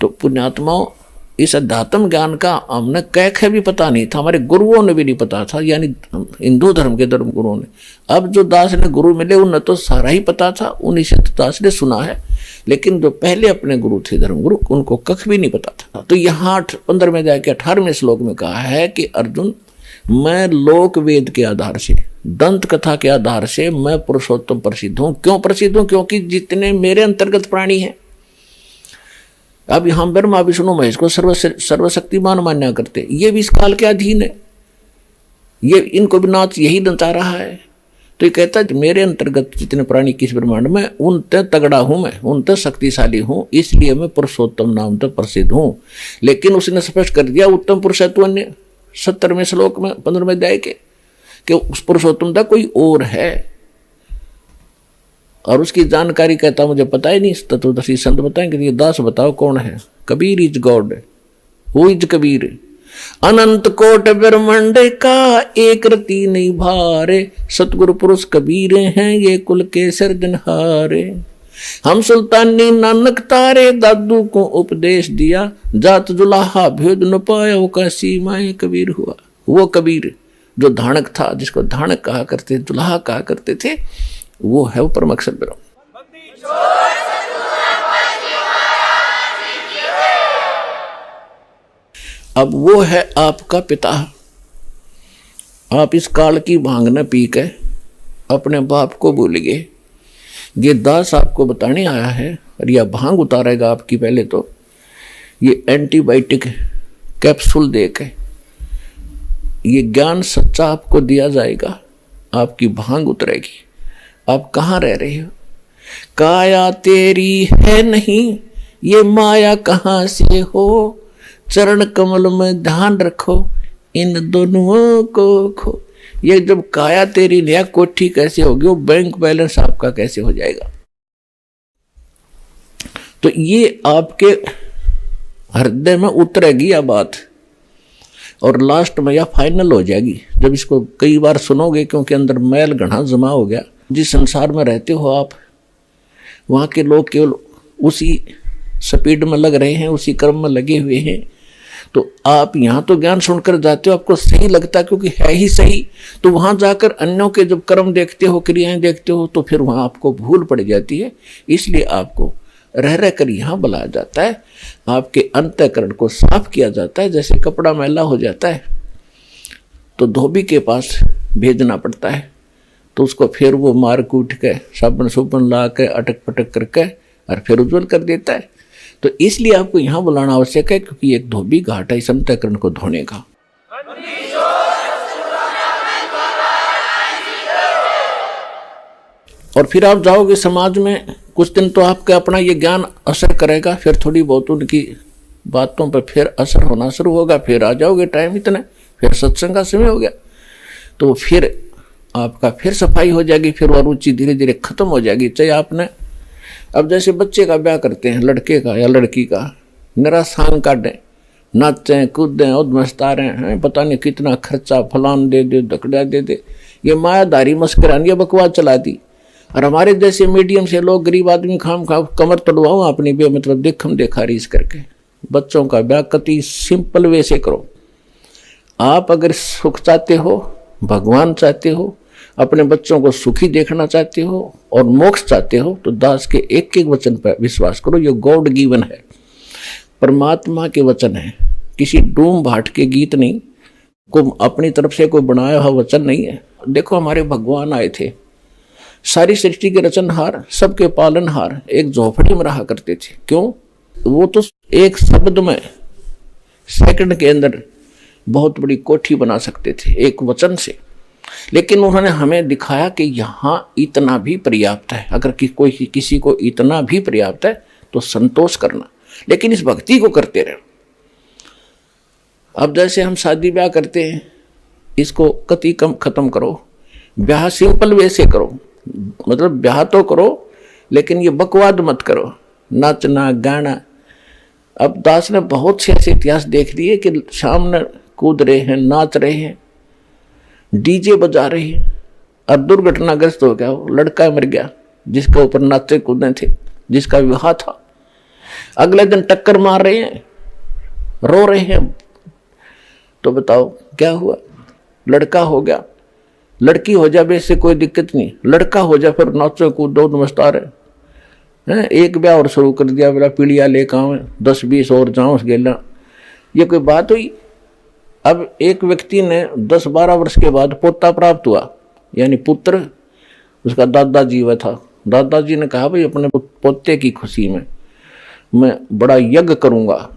तो पुण्यात्माओं, इस अध्यात्म ज्ञान का हमने कह भी पता नहीं था, हमारे गुरुओं ने भी नहीं पता था, यानी हिंदू धर्म के धर्म गुरुओं ने। अब जो दास ने गुरु मिले उन्हें तो सारा ही पता था, उन्हीं से दास ने सुना है। लेकिन जो पहले अपने गुरु थे धर्म गुरु, उनको कख भी नहीं पता था। तो यहाँ 15वें अध्याय के 18वें श्लोक में कहा है कि अर्जुन, मैं लोक वेद के आधार से, दंत कथा के आधार से मैं पुरुषोत्तम प्रसिद्ध हूं। क्यों प्रसिद्ध हूं? क्योंकि जितने मेरे अंतर्गत प्राणी हैं, अब यहां ब्रह्मा विष्णु महेश को सर्वशक्तिमान मान्या करते, ये भी इस काल के अधीन है, ये इनको भी नाच यही नचा रहा है। तो ये कहता है मेरे अंतर्गत जितने प्राणी किस ब्रह्मांड में, उनते तगड़ा हूं मैं, उनते शक्तिशाली हूं, इसलिए मैं पुरुषोत्तम नाम तक प्रसिद्ध हूं। लेकिन उसने स्पष्ट कर दिया उत्तम पुरुषत्व अन्य 70वें श्लोक में 15वें अध्याय के, कि उस पुरुषोत्तमता कोई और है, और उसकी जानकारी कहता मुझे पता ही नहीं। तत्वदर्शी संत बताएंगे ये दास बताओ कौन है? Kabir is God, who is Kabir? अनंत कोट ब्रह्मांड का एक रति नहीं भारे, सतगुरु पुरुष कबीर हैं ये कुल के सर्जनहारे। हम सुल्तानी नानक तारे, दादू को उपदेश दिया, जात जुलाहा भेद न पाया, वो का सीमाएं कबीर हुआ। वो कबीर जो धानक था, जिसको धानक कहा करते, जुलाहा कहा करते थे, वो है वो परम अक्षर ब्रह्म। अब वो है आपका पिता। आप इस काल की भांग न पी के अपने बाप को भूल गए। ये दास आपको बताने आया है, और यह भांग उतारेगा आपकी। पहले तो ये एंटीबायोटिक कैप्सूल दे के ये ज्ञान सच्चा आपको दिया जाएगा, आपकी भांग उतरेगी। आप कहाँ रह रहे हो? काया तेरी है नहीं, ये माया कहाँ से हो, चरण कमल में ध्यान रखो, इन दोनों को खो। ये जब काया तेरी नया कोठी कैसे होगी, वो बैंक बैलेंस आपका कैसे हो जाएगा? तो ये आपके हृदय में उतरेगी यह बात, और लास्ट में यह फाइनल हो जाएगी जब इसको कई बार सुनोगे, क्योंकि अंदर मैल घना जमा हो गया। जिस संसार में रहते हो आप, वहाँ के लोग केवल उसी स्पीड में लग रहे हैं, उसी कर्म में लगे हुए हैं। तो आप यहाँ तो ज्ञान सुनकर जाते हो, आपको सही लगता क्योंकि है ही सही। तो वहाँ जाकर अन्यों के जब कर्म देखते हो, क्रियाएं देखते हो, तो फिर वहाँ आपको भूल पड़ जाती है। इसलिए आपको रह रह कर यहाँ बुलाया जाता है, आपके अंतःकरण को साफ किया जाता है। जैसे कपड़ा मैला हो जाता है तो धोबी के पास भेजना पड़ता है, तो उसको फिर वो मार कूट के साबुन सुबन ला के अटक पटक करके और फिर उज्जवल कर देता है। तो इसलिए आपको यहाँ बुलाना आवश्यक है, क्योंकि एक धोबी घाट है इस अंतःकरण को धोने का। और फिर आप जाओगे समाज में, कुछ दिन तो आपका अपना ये ज्ञान असर करेगा, फिर थोड़ी बहुत उनकी बातों पर फिर असर होना शुरू होगा। फिर आ जाओगे टाइम इतना, फिर सत्संग का समय हो गया, तो फिर आपका फिर सफाई हो जाएगी, फिर वो रुचि धीरे धीरे खत्म हो जाएगी। चाहे आपने अब जैसे बच्चे का ब्याह करते हैं, लड़के का या लड़की का, मेरा सांग काटें, नाचें कूदें और मस्तारें हैं, पता नहीं कितना खर्चा, फलान दे दे, दकड़ा दे दे, ये मायादारी मस्करानी, ये बकवास चला दी। और हमारे जैसे मीडियम से लोग, गरीब आदमी, खाम खा कमर तोड़वाओ अपनी बेमतलब देखम देखा रीस करके। बच्चों का ब्याह कति सिंपल वे से करो। आप अगर सुख चाहते हो, भगवान चाहते हो, अपने बच्चों को सुखी देखना चाहते हो और मोक्ष चाहते हो, तो दास के एक एक वचन पर विश्वास करो। ये गॉड गिवन है, परमात्मा के वचन है, किसी डूम भाट के गीत नहीं, को अपनी तरफ से कोई बनाया हुआ वचन नहीं है। देखो हमारे भगवान आए थे, सारी सृष्टि के रचनहार, सबके पालनहार, एक झोपड़ी में रहा करते थे। क्यों? वो तो एक शब्द में सेकंड के अंदर बहुत बड़ी कोठी बना सकते थे एक वचन से। लेकिन उन्होंने हमें दिखाया कि यहाँ इतना भी पर्याप्त है। अगर कोई किसी को इतना भी पर्याप्त है तो संतोष करना, लेकिन इस भक्ति को करते रहो। अब जैसे हम शादी ब्याह करते हैं, इसको कति कम खत्म करो, ब्याह सिंपल वे से करो। मतलब ब्याह तो करो, लेकिन ये बकवाद मत करो, नाचना गाना। अब दास ने बहुत से ऐसे इतिहास देख लिए कि सामने कूद रहे हैं, नाच रहे हैं, डीजे बजा रहे हैं, और दुर्घटनाग्रस्त हो गया, वो लड़का मर गया जिसके ऊपर नाचे कूदे थे, जिसका विवाह था। अगले दिन टक्कर मार रहे हैं, रो रहे हैं। तो बताओ क्या हुआ? लड़का हो गया, लड़की हो जाए इससे कोई दिक्कत नहीं, लड़का हो जाए फिर नाचो कूदो नमस्कार है। एक ब्याह और शुरू कर दिया, बोला पीढ़िया लेकर आवे 10-20 और जाओ उस गेला। ये कोई बात हुई? अब एक व्यक्ति ने 10-12 वर्ष के बाद पोता प्राप्त हुआ, यानी पुत्र, उसका दादाजी हुआ था। दादाजी ने कहा भाई अपने पोते की खुशी में मैं बड़ा यज्ञ करूंगा।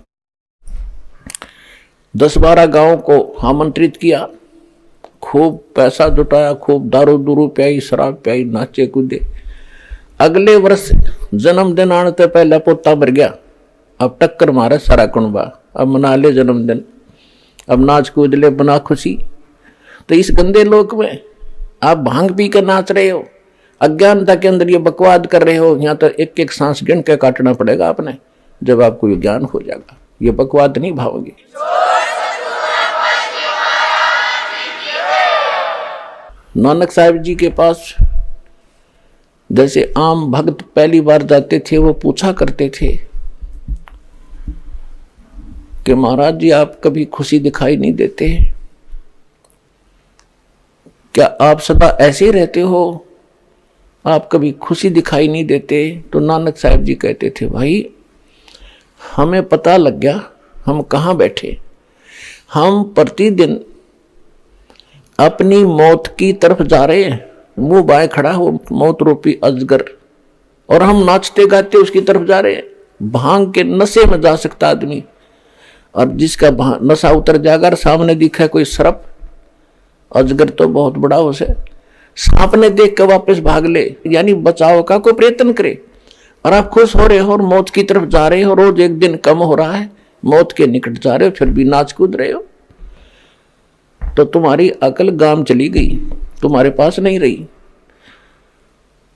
10-12 गांव को आमंत्रित किया, खूब पैसा जुटाया, खूब दारू दूरू पियाई, शराब पियाई, नाचे कूदे। अगले वर्ष जन्मदिन आने से पहले पोता मर गया। अब टक्कर मारे सारा कुंबा, अब मना ले जन्मदिन, अब नाच कूद ले, बना खुशी। तो इस गंदे लोक में आप भांग पी कर नाच रहे हो, अज्ञानता के अंदर ये बकवाद कर रहे हो। यहाँ तो एक एक सांस गिन के काटना पड़ेगा आपने, जब आपको ये ज्ञान हो जाएगा। ये बकवाद नहीं भावोगे। नानक साहब जी के पास जैसे आम भक्त पहली बार जाते थे, वो पूछा करते थे कि महाराज जी आप कभी खुशी दिखाई नहीं देते, क्या आप सदा ऐसे ही रहते हो, आप कभी खुशी दिखाई नहीं देते? तो नानक साहब जी कहते थे भाई हमें पता लग गया हम कहाँ बैठे। हम प्रतिदिन अपनी मौत की तरफ जा रहे हैं, मुंह बाएं खड़ा हो मौत रूपी अजगर, और हम नाचते गाते उसकी तरफ जा रहे हैं। भांग के नशे में जा सकता आदमी, और जिसका नशा उतर जाएगा और सामने दिखा कोई सर्प, अजगर तो बहुत बड़ा उसे सांप ने देख कर वापस भाग ले, यानी बचाव का कोई प्रयत्न करे। और आप खुश हो रहे हो और मौत की तरफ जा रहे हो, रोज एक दिन कम हो रहा है, मौत के निकट जा रहे हो, फिर भी नाच कूद रहे हो। तो तुम्हारी अकल गाम चली गई, तुम्हारे पास नहीं रही।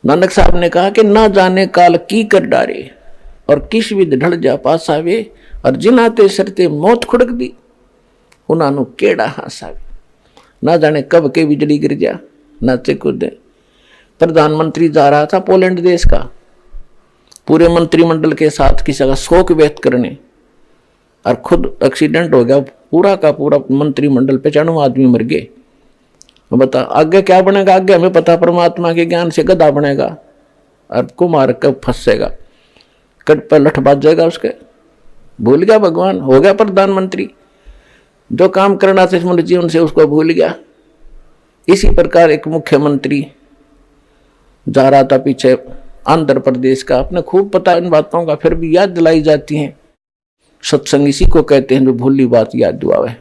नानक साहब ने कहा कि ना जाने काल की कर डारे, और किस विध ढल जा पास आवे, और जिनाते सरते मौत खुड़क दी, उन्होंने केड़ा हासावे। ना जाने कब के बिजली गिर जा, नाचे कूदे। प्रधानमंत्री जा रहा था पोलैंड देश का, पूरे मंत्रिमंडल के साथ किसी का शोक व्यक्त करने, और खुद एक्सीडेंट हो गया, पूरा का पूरा मंत्रिमंडल पे 95 आदमी मर गए। बता आगे क्या बनेगा? आगे हमें पता, परमात्मा के ज्ञान से गधा बनेगा और कुमार कब फंसेगा, कट पर लठ बाज जाएगा उसके। भूल गया भगवान, हो गया प्रधानमंत्री, जो काम करना था इस जीवन से उसको भूल गया। इसी प्रकार एक मुख्यमंत्री जा रहा था पीछे आंध्र प्रदेश का, अपने खूब पता इन बातों का, फिर भी याद दिलाई जाती हैं। सत्संग इसी को कहते हैं जो भूली बात याद दिलावे।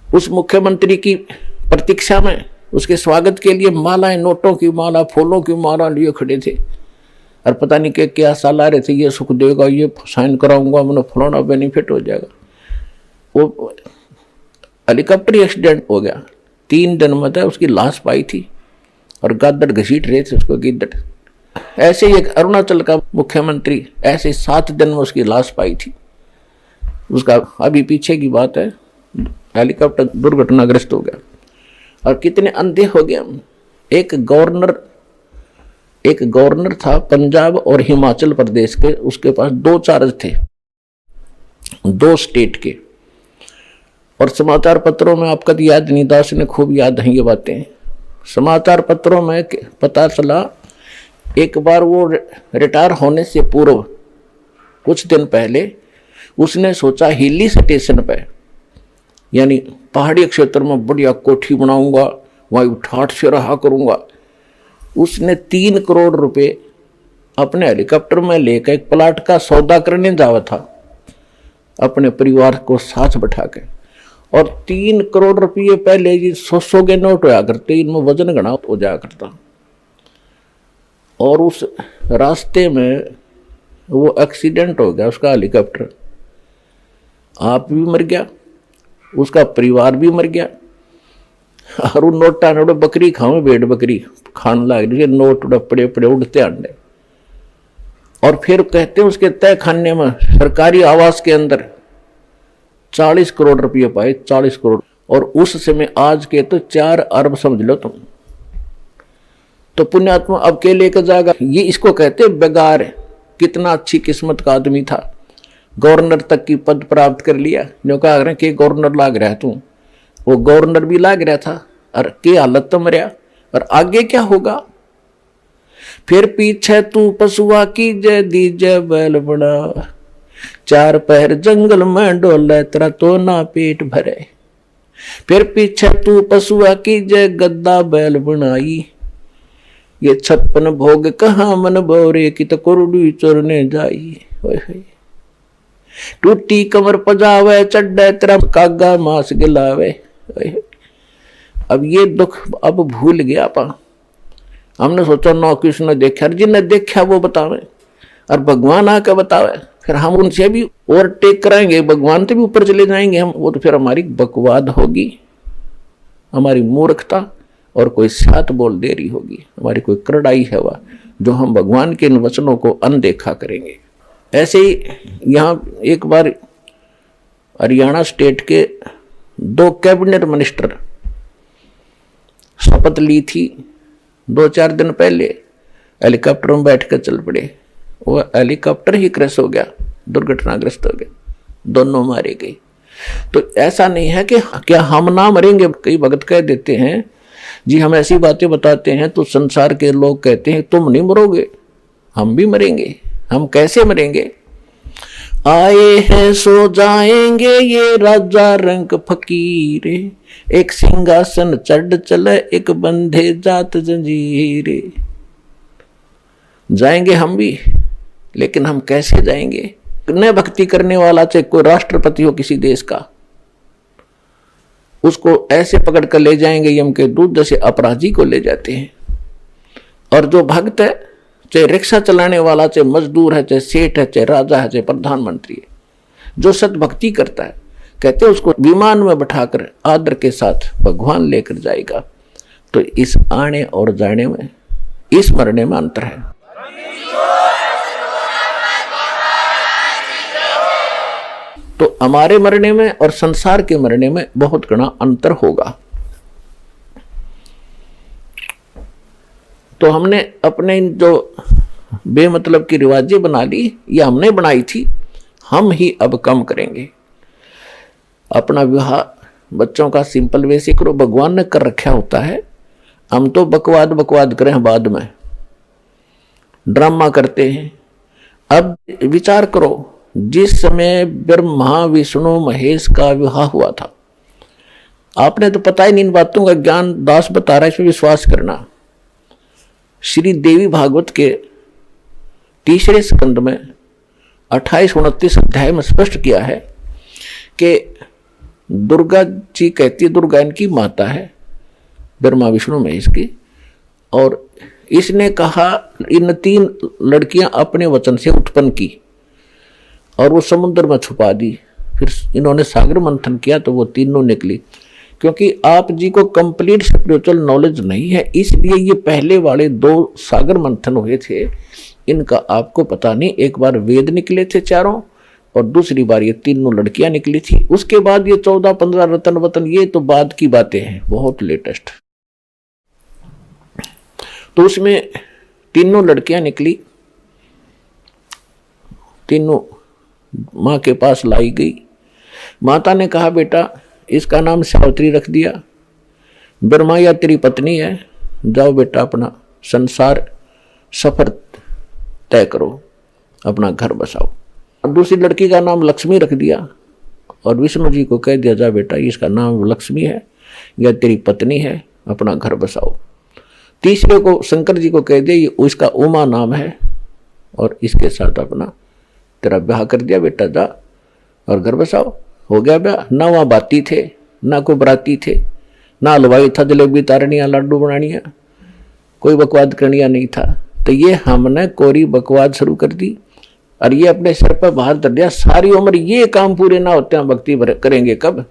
उस मुख्यमंत्री की प्रतीक्षा में उसके स्वागत के लिए मालाएं, नोटों की माला, फूलों की माला लिए खड़े थे, और पता नहीं क्या साल आ रहे थे, ये सुख देगा, ये साइन कराऊंगा, मैंने फलाना बेनिफिट हो जाएगा। वो हेलीकॉप्टर एक्सीडेंट हो गया, 3 दिन में उसकी लाश पाई थी, और गादड़ घसीट रहे थे उसको गिद्दड़। ऐसे ही एक अरुणाचल का मुख्यमंत्री, ऐसे 7 दिन में उसकी लाश पाई थी। उसका अभी पीछे की बात है, हेलीकॉप्टर दुर्घटनाग्रस्त हो गया। और कितने अंधे हो गए हम। एक गवर्नर था पंजाब और हिमाचल प्रदेश के, उसके पास 2 चार्ज थे, 2 स्टेट के। और समाचार पत्रों में आपका तो याद नहीं, दास ने खूब याद है ये बातें। समाचार पत्रों में पता चला एक बार वो रिटायर होने से पूर्व कुछ दिन पहले उसने सोचा हिली स्टेशन पे, यानी पहाड़ी क्षेत्र में बढ़िया कोठी बनाऊंगा, वहीं ठाठ से रहा करूंगा। उसने 3 करोड़ रुपए अपने हेलीकॉप्टर में लेकर एक प्लाट का सौदा करने जावा था, अपने परिवार को साथ बैठा के। और 3 करोड़ रुपये पहले जी 100 के नोट होया करते, इनमें वजन घना हो जाया करता। और उस रास्ते में वो एक्सीडेंट हो गया, उसका हेलीकॉप्टर, आप भी मर गया, उसका परिवार भी मर गया। और वो नोटा नोट बकरी खाओ, भेड़ बकरी खाने लग रही है, नोट पड़े पड़े उड़ते अंडे। और फिर कहते हैं उसके तय खाने में सरकारी आवास के अंदर 40 करोड़ रुपये पाए, 40 करोड़। और उस समय आज के तो 4 अरब समझ लो तुम। तो पुण्यात्मा अब के लेकर जाएगा, ये इसको कहते हैं बेगार। कितना अच्छी किस्मत का आदमी था, गवर्नर तक की पद प्राप्त कर लिया। जो कहा रहे कि गवर्नर लाग रहा है तू, वो गवर्नर भी लाग रहा था और की हालत तो मरिया। और आगे क्या होगा? फिर पीछे तू पशुआ की जय दीजे बैल बड़ा, चार पैर जंगल में डोले तेरा तो ना पेट भरे। फिर पीछे तू पशुआ की जय गद्दा बैल बनाई, ये 56 भोग कहाँ मन बोरे की तो कुरडी चोरने जाई। टूटी कमर पजावे चड्डे तेरा कागा मांस गिलावे। अब ये दुख अब भूल गया पा। हमने सोचा नौ कृष्ण देखा, जिन्हें देखा वो बतावे और भगवान आके बतावे, फिर हम उनसे भी ओवरटेक कराएंगे, भगवान से भी ऊपर चले जाएंगे हम। वो तो फिर हमारी बकवाद होगी, हमारी मूर्खता और कोई सात बोल देरी होगी, हमारी कोई करड़ाई है वह, जो हम भगवान के इन वचनों को अनदेखा करेंगे। ऐसे ही यहाँ एक बार हरियाणा स्टेट के 2 कैबिनेट मिनिस्टर शपथ ली थी 2-4 दिन पहले, हेलीकॉप्टर में बैठ कर चल पड़े। वो हेलीकॉप्टर ही क्रैश हो गया, दुर्घटनाग्रस्त हो गया, दोनों मारे गए। तो ऐसा नहीं है कि क्या हम ना मरेंगे। कई भगत कह देते हैं जी, हम ऐसी बातें बताते हैं तो संसार के लोग कहते हैं तुम नहीं मरोगे, हम भी मरेंगे। हम कैसे मरेंगे? आए हैं सो जाएंगे ये राजा रंग फकीरे, एक सिंहासन चढ़ चले एक बंधे जात जंजीरे। जाएंगे हम भी, लेकिन हम कैसे जाएंगे? न भक्ति करने वाला चाहे कोई राष्ट्रपति हो किसी देश का, उसको ऐसे पकड़ कर ले जाएंगे यम के दूत जैसे अपराधी को ले जाते हैं। और जो भक्त है, चाहे रिक्शा चलाने वाला, चाहे मजदूर है, चाहे सेठ है, चाहे राजा है, चाहे प्रधानमंत्री है, जो सद्भक्ति करता है, कहते हैं उसको विमान में बैठाकर आदर के साथ भगवान लेकर जाएगा। तो इस आने और जाने में, इस मरने में अंतर है। तो हमारे मरने में और संसार के मरने में बहुत घना अंतर होगा। तो हमने अपने जो बेमतलब की रिवाजें बना ली, ये हमने बनाई थी, हम ही अब कम करेंगे। अपना विवाह बच्चों का सिंपल वे से करो, भगवान ने कर रखा होता है। हम तो बकवाद करें बाद में, ड्रामा करते हैं। अब विचार करो, जिस समय ब्रह्मा विष्णु महेश का विवाह हुआ था, आपने तो पता ही नहीं, इन बातों का ज्ञान दास बता रहा है, इसमें विश्वास करना। श्री देवी भागवत के 3रे स्कंद में 28-29 अध्याय में स्पष्ट किया है कि दुर्गा जी कहती है, दुर्गा इनकी माता है, ब्रह्मा विष्णु महेश की, और इसने कहा इन 3 लड़कियां अपने वचन से उत्पन्न की और वो समुद्र में छुपा दी। फिर इन्होंने सागर मंथन किया तो वो तीनों निकली। क्योंकि आप जी को कंप्लीट स्पिरिचुअल नॉलेज नहीं है, इसलिए ये पहले वाले 2 सागर मंथन हुए थे, इनका आपको पता नहीं। एक बार वेद निकले थे 4 और दूसरी बार ये 3 लड़कियां निकली थी। उसके बाद ये 14-15 रतन वतन, ये तो बाद की बातें हैं, बहुत लेटेस्ट। तो उसमें 3 लड़कियां निकली, तीनों माँ के पास लाई गई। माता ने कहा बेटा इसका नाम सावित्री रख दिया, ब्रह्मा या तेरी पत्नी है, जाओ बेटा अपना संसार सफर तय करो, अपना घर बसाओ। और दूसरी लड़की का नाम लक्ष्मी रख दिया और विष्णु जी को कह दिया जा बेटा इसका नाम लक्ष्मी है या तेरी पत्नी है, अपना घर बसाओ। तीसरे को शंकर जी को कह दिया ये उसका उमा नाम है और इसके साथ अपना तेरा ब्याह कर दिया, बेटा जा और घर बसाओ। हो गया ब्याह। ना वहाँ बाती थे, ना कोई बराती थे, ना हलवाई था जलेबी तारनिया लड्डू बनानिया, कोई बकवाद करनिया नहीं था। तो ये हमने कोरी बकवाद शुरू कर दी और ये अपने सिर पर बाहर धर दिया। सारी उम्र ये काम पूरे ना होते हैं, भक्ति करेंगे कब?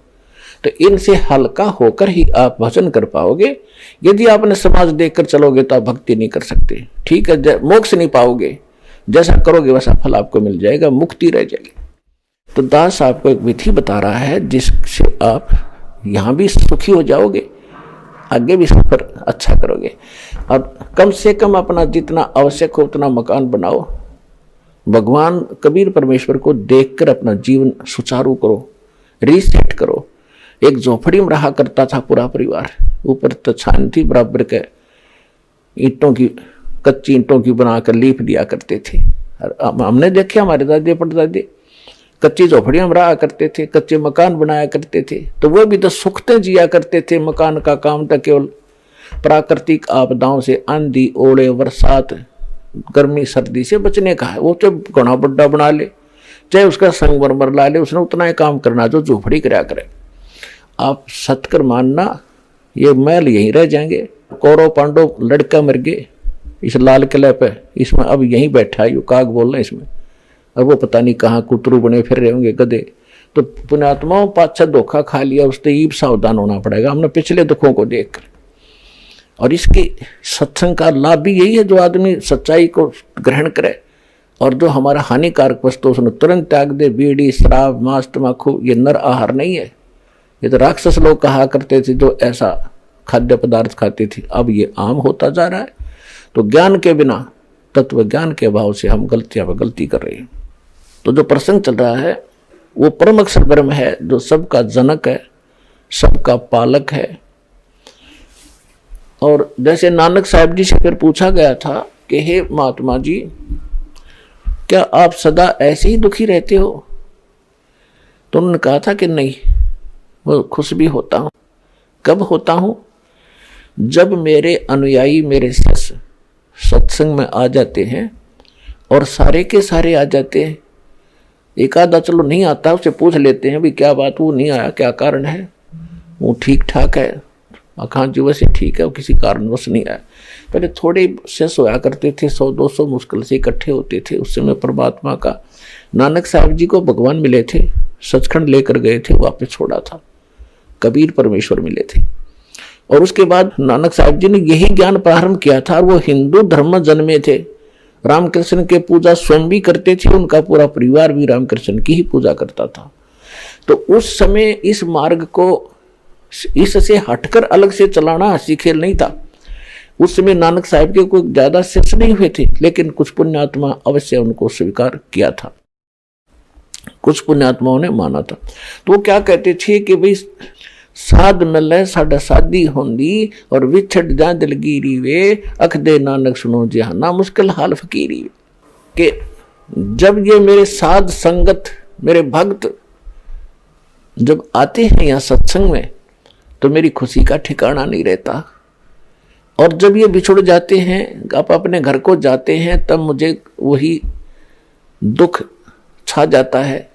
तो इनसे हल्का होकर ही आप भजन कर पाओगे। यदि आपने समाज देखकर चलोगे तो आप भक्ति नहीं कर सकते, ठीक है, मोक्ष नहीं पाओगे। जैसा करोगे वैसा फल आपको मिल जाएगा, मुक्ति रह जाएगी। तो दास आपको एक विधि बता रहा है जिससे आप यहाँ भी सुखी हो जाओगे, आगे भी सफर अच्छा करोगे। और कम से कम अपना जितना आवश्यक हो उतना मकान बनाओ, भगवान कबीर परमेश्वर को देखकर अपना जीवन सुचारू करो, रीसेट करो। एक झोपड़ी में रहा करता था पूरा परिवार, ऊपर तो छान थी, बराबर के ईंटों की, कच्ची ईंटों की बनाकर लीप दिया करते थे। हमने देखे हमारे दादी परदादी कच्ची झोपड़ियां में रहा करते थे, कच्चे मकान बनाया करते थे, तो वो भी तो सुखते जिया करते थे। मकान का काम था केवल प्राकृतिक आपदाओं से, आंधी, ओले, बरसात, गर्मी, सर्दी से बचने का है। वो चाहे घना बड्डा बना ले, चाहे उसका संगमरमर ला ले, उसने उतना ही काम करना जो झोपड़ी कराया करे। आप सतकर मानना, ये महल यहीं रह जाएंगे। कौरव पांडव लड़का मर गए इस लाल किले पे, इसमें अब यहीं बैठा है, यू काग बोल रहे इसमें, अब वो पता नहीं कहाँ कुतरू बने फिर रहे होंगे गधे। तो पुण्यात्माओं पाछा धोखा खा लिया, उससे ईब सावधान होना पड़ेगा हमने पिछले दुखों को देखकर। और इसके सत्संग का लाभ भी यही है, जो आदमी सच्चाई को ग्रहण करे और जो हमारा हानिकारक वस्तु उसने तुरंत त्याग दे। बीड़ी, शराब, मांस, तम्बाकू ये नर आहार नहीं है। ये तो राक्षस लोग कहा करते थे जो ऐसा खाद्य पदार्थ खाते थे, अब ये आम होता जा रहा है। तो ज्ञान के बिना, तत्व ज्ञान के अभाव से हम गलतियां पर गलती कर रहे हैं। तो जो प्रसंग चल रहा है वो परम अक्षर ब्रह्म है, जो सबका जनक है, सबका पालक है। और जैसे नानक साहब जी से फिर पूछा गया था कि हे महात्मा जी, क्या आप सदा ऐसे ही दुखी रहते हो? तो उन्होंने कहा था कि नहीं, वो खुश भी होता हूं। कब होता हूं? जब मेरे अनुयायी, मेरे शिष्य सत्संग में आ जाते हैं और सारे के सारे आ जाते हैं। एक आधा चलो नहीं आता, उससे पूछ लेते हैं भी क्या बात, वो नहीं आया, क्या कारण है? वो ठीक ठाक है, आकांक्ष जी वैसे ठीक है, वो किसी कारणवश नहीं आया। पहले थोड़े शिष्य होया करते थे, 100-200 मुश्किल से इकट्ठे होते थे। उस समय परमात्मा का नानक साहब जी को भगवान मिले थे, सचखंड लेकर गए थे, वापस छोड़ा था। कबीर परमेश्वर मिले थे और उसके बाद नानक साहब जी ने यही ज्ञान प्रारंभ किया था। और वो हिंदू धर्म में जन्मे थे, रामकृष्ण के पूजा स्वयं भी करते थे, उनका पूरा परिवार भी रामकृष्ण की ही पूजा करता था। तो उस समय इस मार्ग को इससे हटकर अलग से चलाना हंसी खेल नहीं था। उस समय नानक साहब के कोई ज्यादा शिष्य नहीं हुए थे, लेकिन कुछ पुण्यात्मा अवश्य उनको स्वीकार किया था, कुछ पुण्यात्माओं ने माना था। तो वो क्या कहते थे कि भाई साध मिले साडा शादी होंदी और विछड़ जा दिलगिरी वे, अख दे नानक सुनो जहाना मुश्किल हाल फकीरी। के जब ये मेरे साध संगत, मेरे भक्त जब आते हैं यहाँ सत्संग में, तो मेरी खुशी का ठिकाना नहीं रहता। और जब ये बिछुड़ जाते हैं, आप अपने घर को जाते हैं, तब मुझे वही दुख छा जाता है।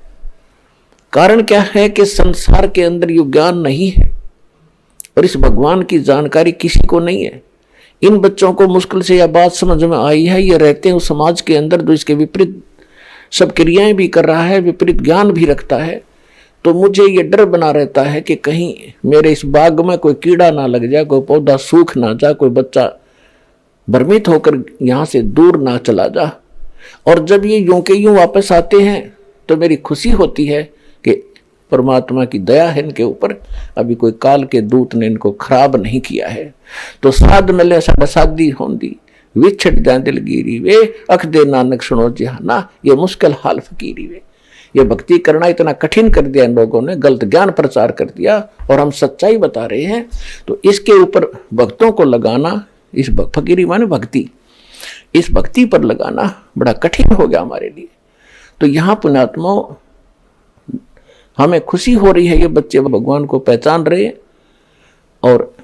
कारण क्या है कि संसार के अंदर ये ज्ञान नहीं है और इस भगवान की जानकारी किसी को नहीं है। इन बच्चों को मुश्किल से यह बात समझ में आई है, ये रहते हैं उस समाज के अंदर जो इसके विपरीत सब क्रियाएं भी कर रहा है, विपरीत ज्ञान भी रखता है। तो मुझे ये डर बना रहता है कि कहीं मेरे इस बाग में कोई कीड़ा ना लग जाए, कोई पौधा सूख ना जाए, कोई बच्चा भ्रमित होकर यहाँ से दूर ना चला जा। और जब ये यूं के यूं वापस आते हैं तो मेरी खुशी होती है कि परमात्मा की दया है इनके ऊपर, अभी कोई काल के दूत ने इनको खराब नहीं किया है। तो साध मिले साडा शादी होंदी, विछड़ जा दिलगिरी वे, अख दे नानक सुनो जहाना ये मुश्किल हाल फकीरी वे। ये भक्ति करना इतना कठिन कर दिया इन लोगों ने, गलत ज्ञान प्रचार कर दिया और हम सच्चाई बता रहे हैं। तो इसके ऊपर भक्तों को लगाना, इस फकीरी माने भक्ति, इस भक्ति पर लगाना बड़ा कठिन हो गया हमारे लिए। तो यहाँ पुण्यात्माओं हमें खुशी हो रही है, ये बच्चे भगवान को पहचान रहे हैं और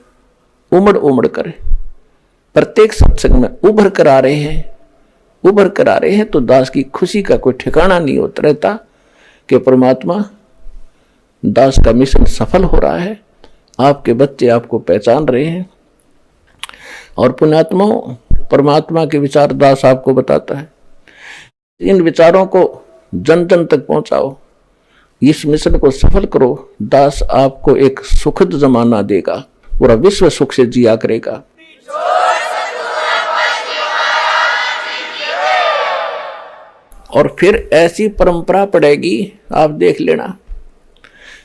उमड़ उमड़ कर प्रत्येक सत्संग में उभर कर आ रहे हैं, उभर कर आ रहे हैं। तो दास की खुशी का कोई ठिकाना नहीं होता रहता कि परमात्मा दास का मिशन सफल हो रहा है, आपके बच्चे आपको पहचान रहे हैं। और पुण्यात्माओं परमात्मा के विचार दास आपको बताता है, इन विचारों को जन जन तक पहुंचाओ, इस मिशन को सफल करो। दास आपको एक सुखद जमाना देगा, पूरा विश्व सुख से जिया करेगा। और फिर ऐसी परंपरा पड़ेगी, आप देख लेना,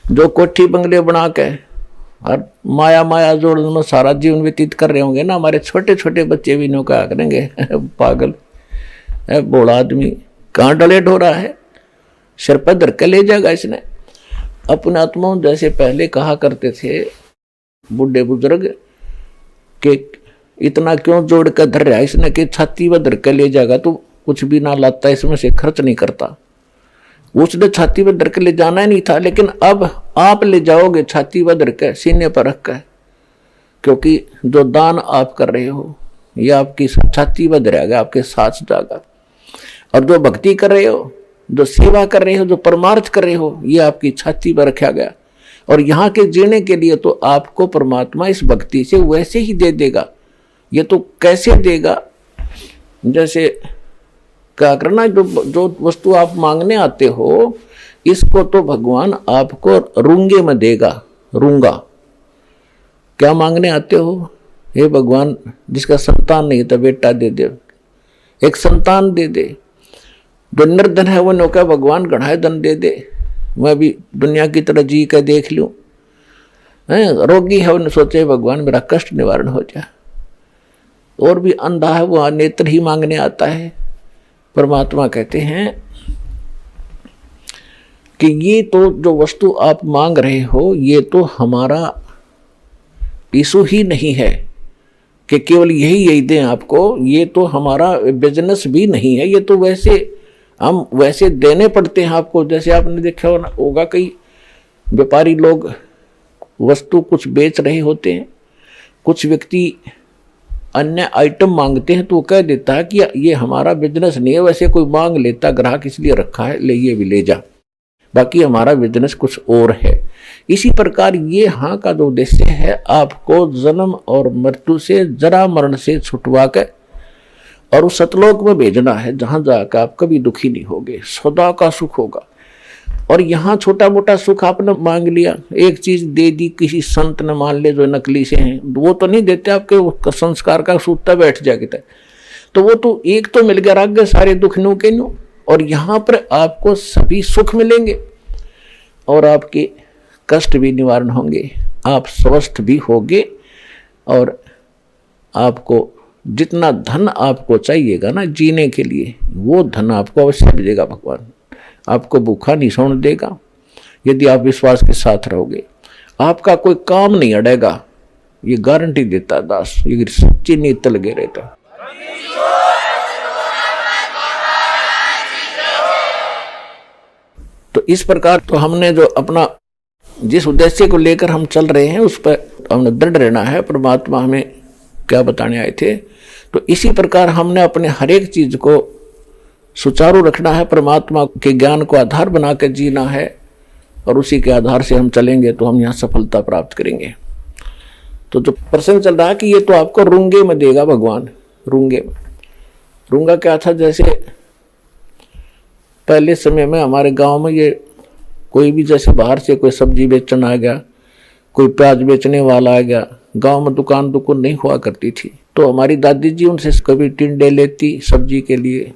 जो कोठी बंगले बना के और माया माया जोड़ में सारा जीवन व्यतीत कर रहे होंगे ना, हमारे छोटे छोटे बच्चे भी नौका करेंगे पागल है, बोला आदमी कहाँ डलेट हो रहा है, सिर पर धर के ले जाएगा इसने। अपने आत्माओं जैसे पहले कहा करते थे बूढ़े बुजुर्ग कि इतना क्यों जोड़ कर धर रहा है इसने, कि छाती पर धर के ले जाएगा तो कुछ भी ना लाता, इसमें से खर्च नहीं करता। उसने छाती पर धर के ले जाना ही नहीं था, लेकिन अब आप ले जाओगे छाती पर धर के, सीने पर रख कर, क्योंकि जो दान आप कर रहे हो ये आपकी छाती पर धरेगा, आपके साथ जाएगा। और जो भक्ति कर रहे हो, जो सेवा कर रहे हो, जो परमार्थ कर रहे हो, ये आपकी छाती पर रखा गया। और यहाँ के जीने के लिए तो आपको परमात्मा इस भक्ति से वैसे ही दे देगा। ये तो कैसे देगा, जैसे क्या करना, जो वस्तु आप मांगने आते हो इसको तो भगवान आपको रूंगे में देगा। रूंगा क्या मांगने आते हो, हे भगवान जिसका संतान नहीं था बेटा दे दे, एक संतान दे दे। जो निर्धन है वो नौका भगवान गढ़ाए धन दे दे, मैं भी दुनिया की तरह जी कर देख लूं। रोगी है उन्हें सोचे भगवान मेरा कष्ट निवारण हो जाए। और भी अंधा है वो नेत्र ही मांगने आता है। परमात्मा कहते हैं कि ये तो जो वस्तु आप मांग रहे हो ये तो हमारा इशू ही नहीं है कि केवल यही दें आपको, ये तो हमारा बिजनेस भी नहीं है। ये तो वैसे हम वैसे देने पड़ते हैं आपको। जैसे आपने देखा होगा कई व्यापारी लोग वस्तु कुछ बेच रहे होते हैं, कुछ व्यक्ति अन्य आइटम मांगते हैं तो वो कह देता है कि ये हमारा बिजनेस नहीं है, वैसे कोई मांग लेता ग्राहक इसलिए रखा है, ले ये भी ले जा, बाकी हमारा बिजनेस कुछ और है। इसी प्रकार ये यहाँ का जो उद्देश्य है आपको जन्म और मृत्यु से, जरा मरण से छुटवा कर और उस सतलोक में भेजना है जहां जाकर आप कभी दुखी नहीं होगे, सदा का सुख होगा। और यहाँ छोटा मोटा सुख आपने मांग लिया, एक चीज दे दी किसी संत ने, मान ले जो नकली से हैं, वो तो नहीं देते आपके संस्कार का सूता बैठ जाएगा, तो वो तो एक तो मिल गया, राग सारे दुख नु के नु। और यहाँ पर आपको सभी सुख मिलेंगे और आपके कष्ट भी निवारण होंगे, आप स्वस्थ भी होगे। और आपको जितना धन आपको चाहिएगा ना जीने के लिए, वो धन आपको अवश्य मिलेगा। भगवान आपको भूखा नहीं सोने देगा यदि आप विश्वास के साथ रहोगे। आपका कोई काम नहीं अड़ेगा, ये गारंटी देता दास, ये सच्ची नीत लगे रहता। तो इस प्रकार तो हमने जो अपना जिस उद्देश्य को लेकर हम चल रहे हैं उस पर हमने दृढ़ रहना है। परमात्मा हमें क्या बताने आए थे, तो इसी प्रकार हमने अपने हर एक चीज को सुचारू रखना है, परमात्मा के ज्ञान को आधार बनाकर जीना है और उसी के आधार से हम चलेंगे तो हम यहाँ सफलता प्राप्त करेंगे। तो जो प्रसंग चल रहा है कि ये तो आपको रूंगे में देगा भगवान। रूंगे में, रूंगा क्या था, जैसे पहले समय में हमारे गांव में ये कोई भी जैसे बाहर से कोई सब्जी बेचने आ गया, कोई प्याज बेचने वाला आ गया, गांव में दुकान नहीं हुआ करती थी, तो हमारी दादी जी उनसे कभी टिंडे लेती सब्जी के लिए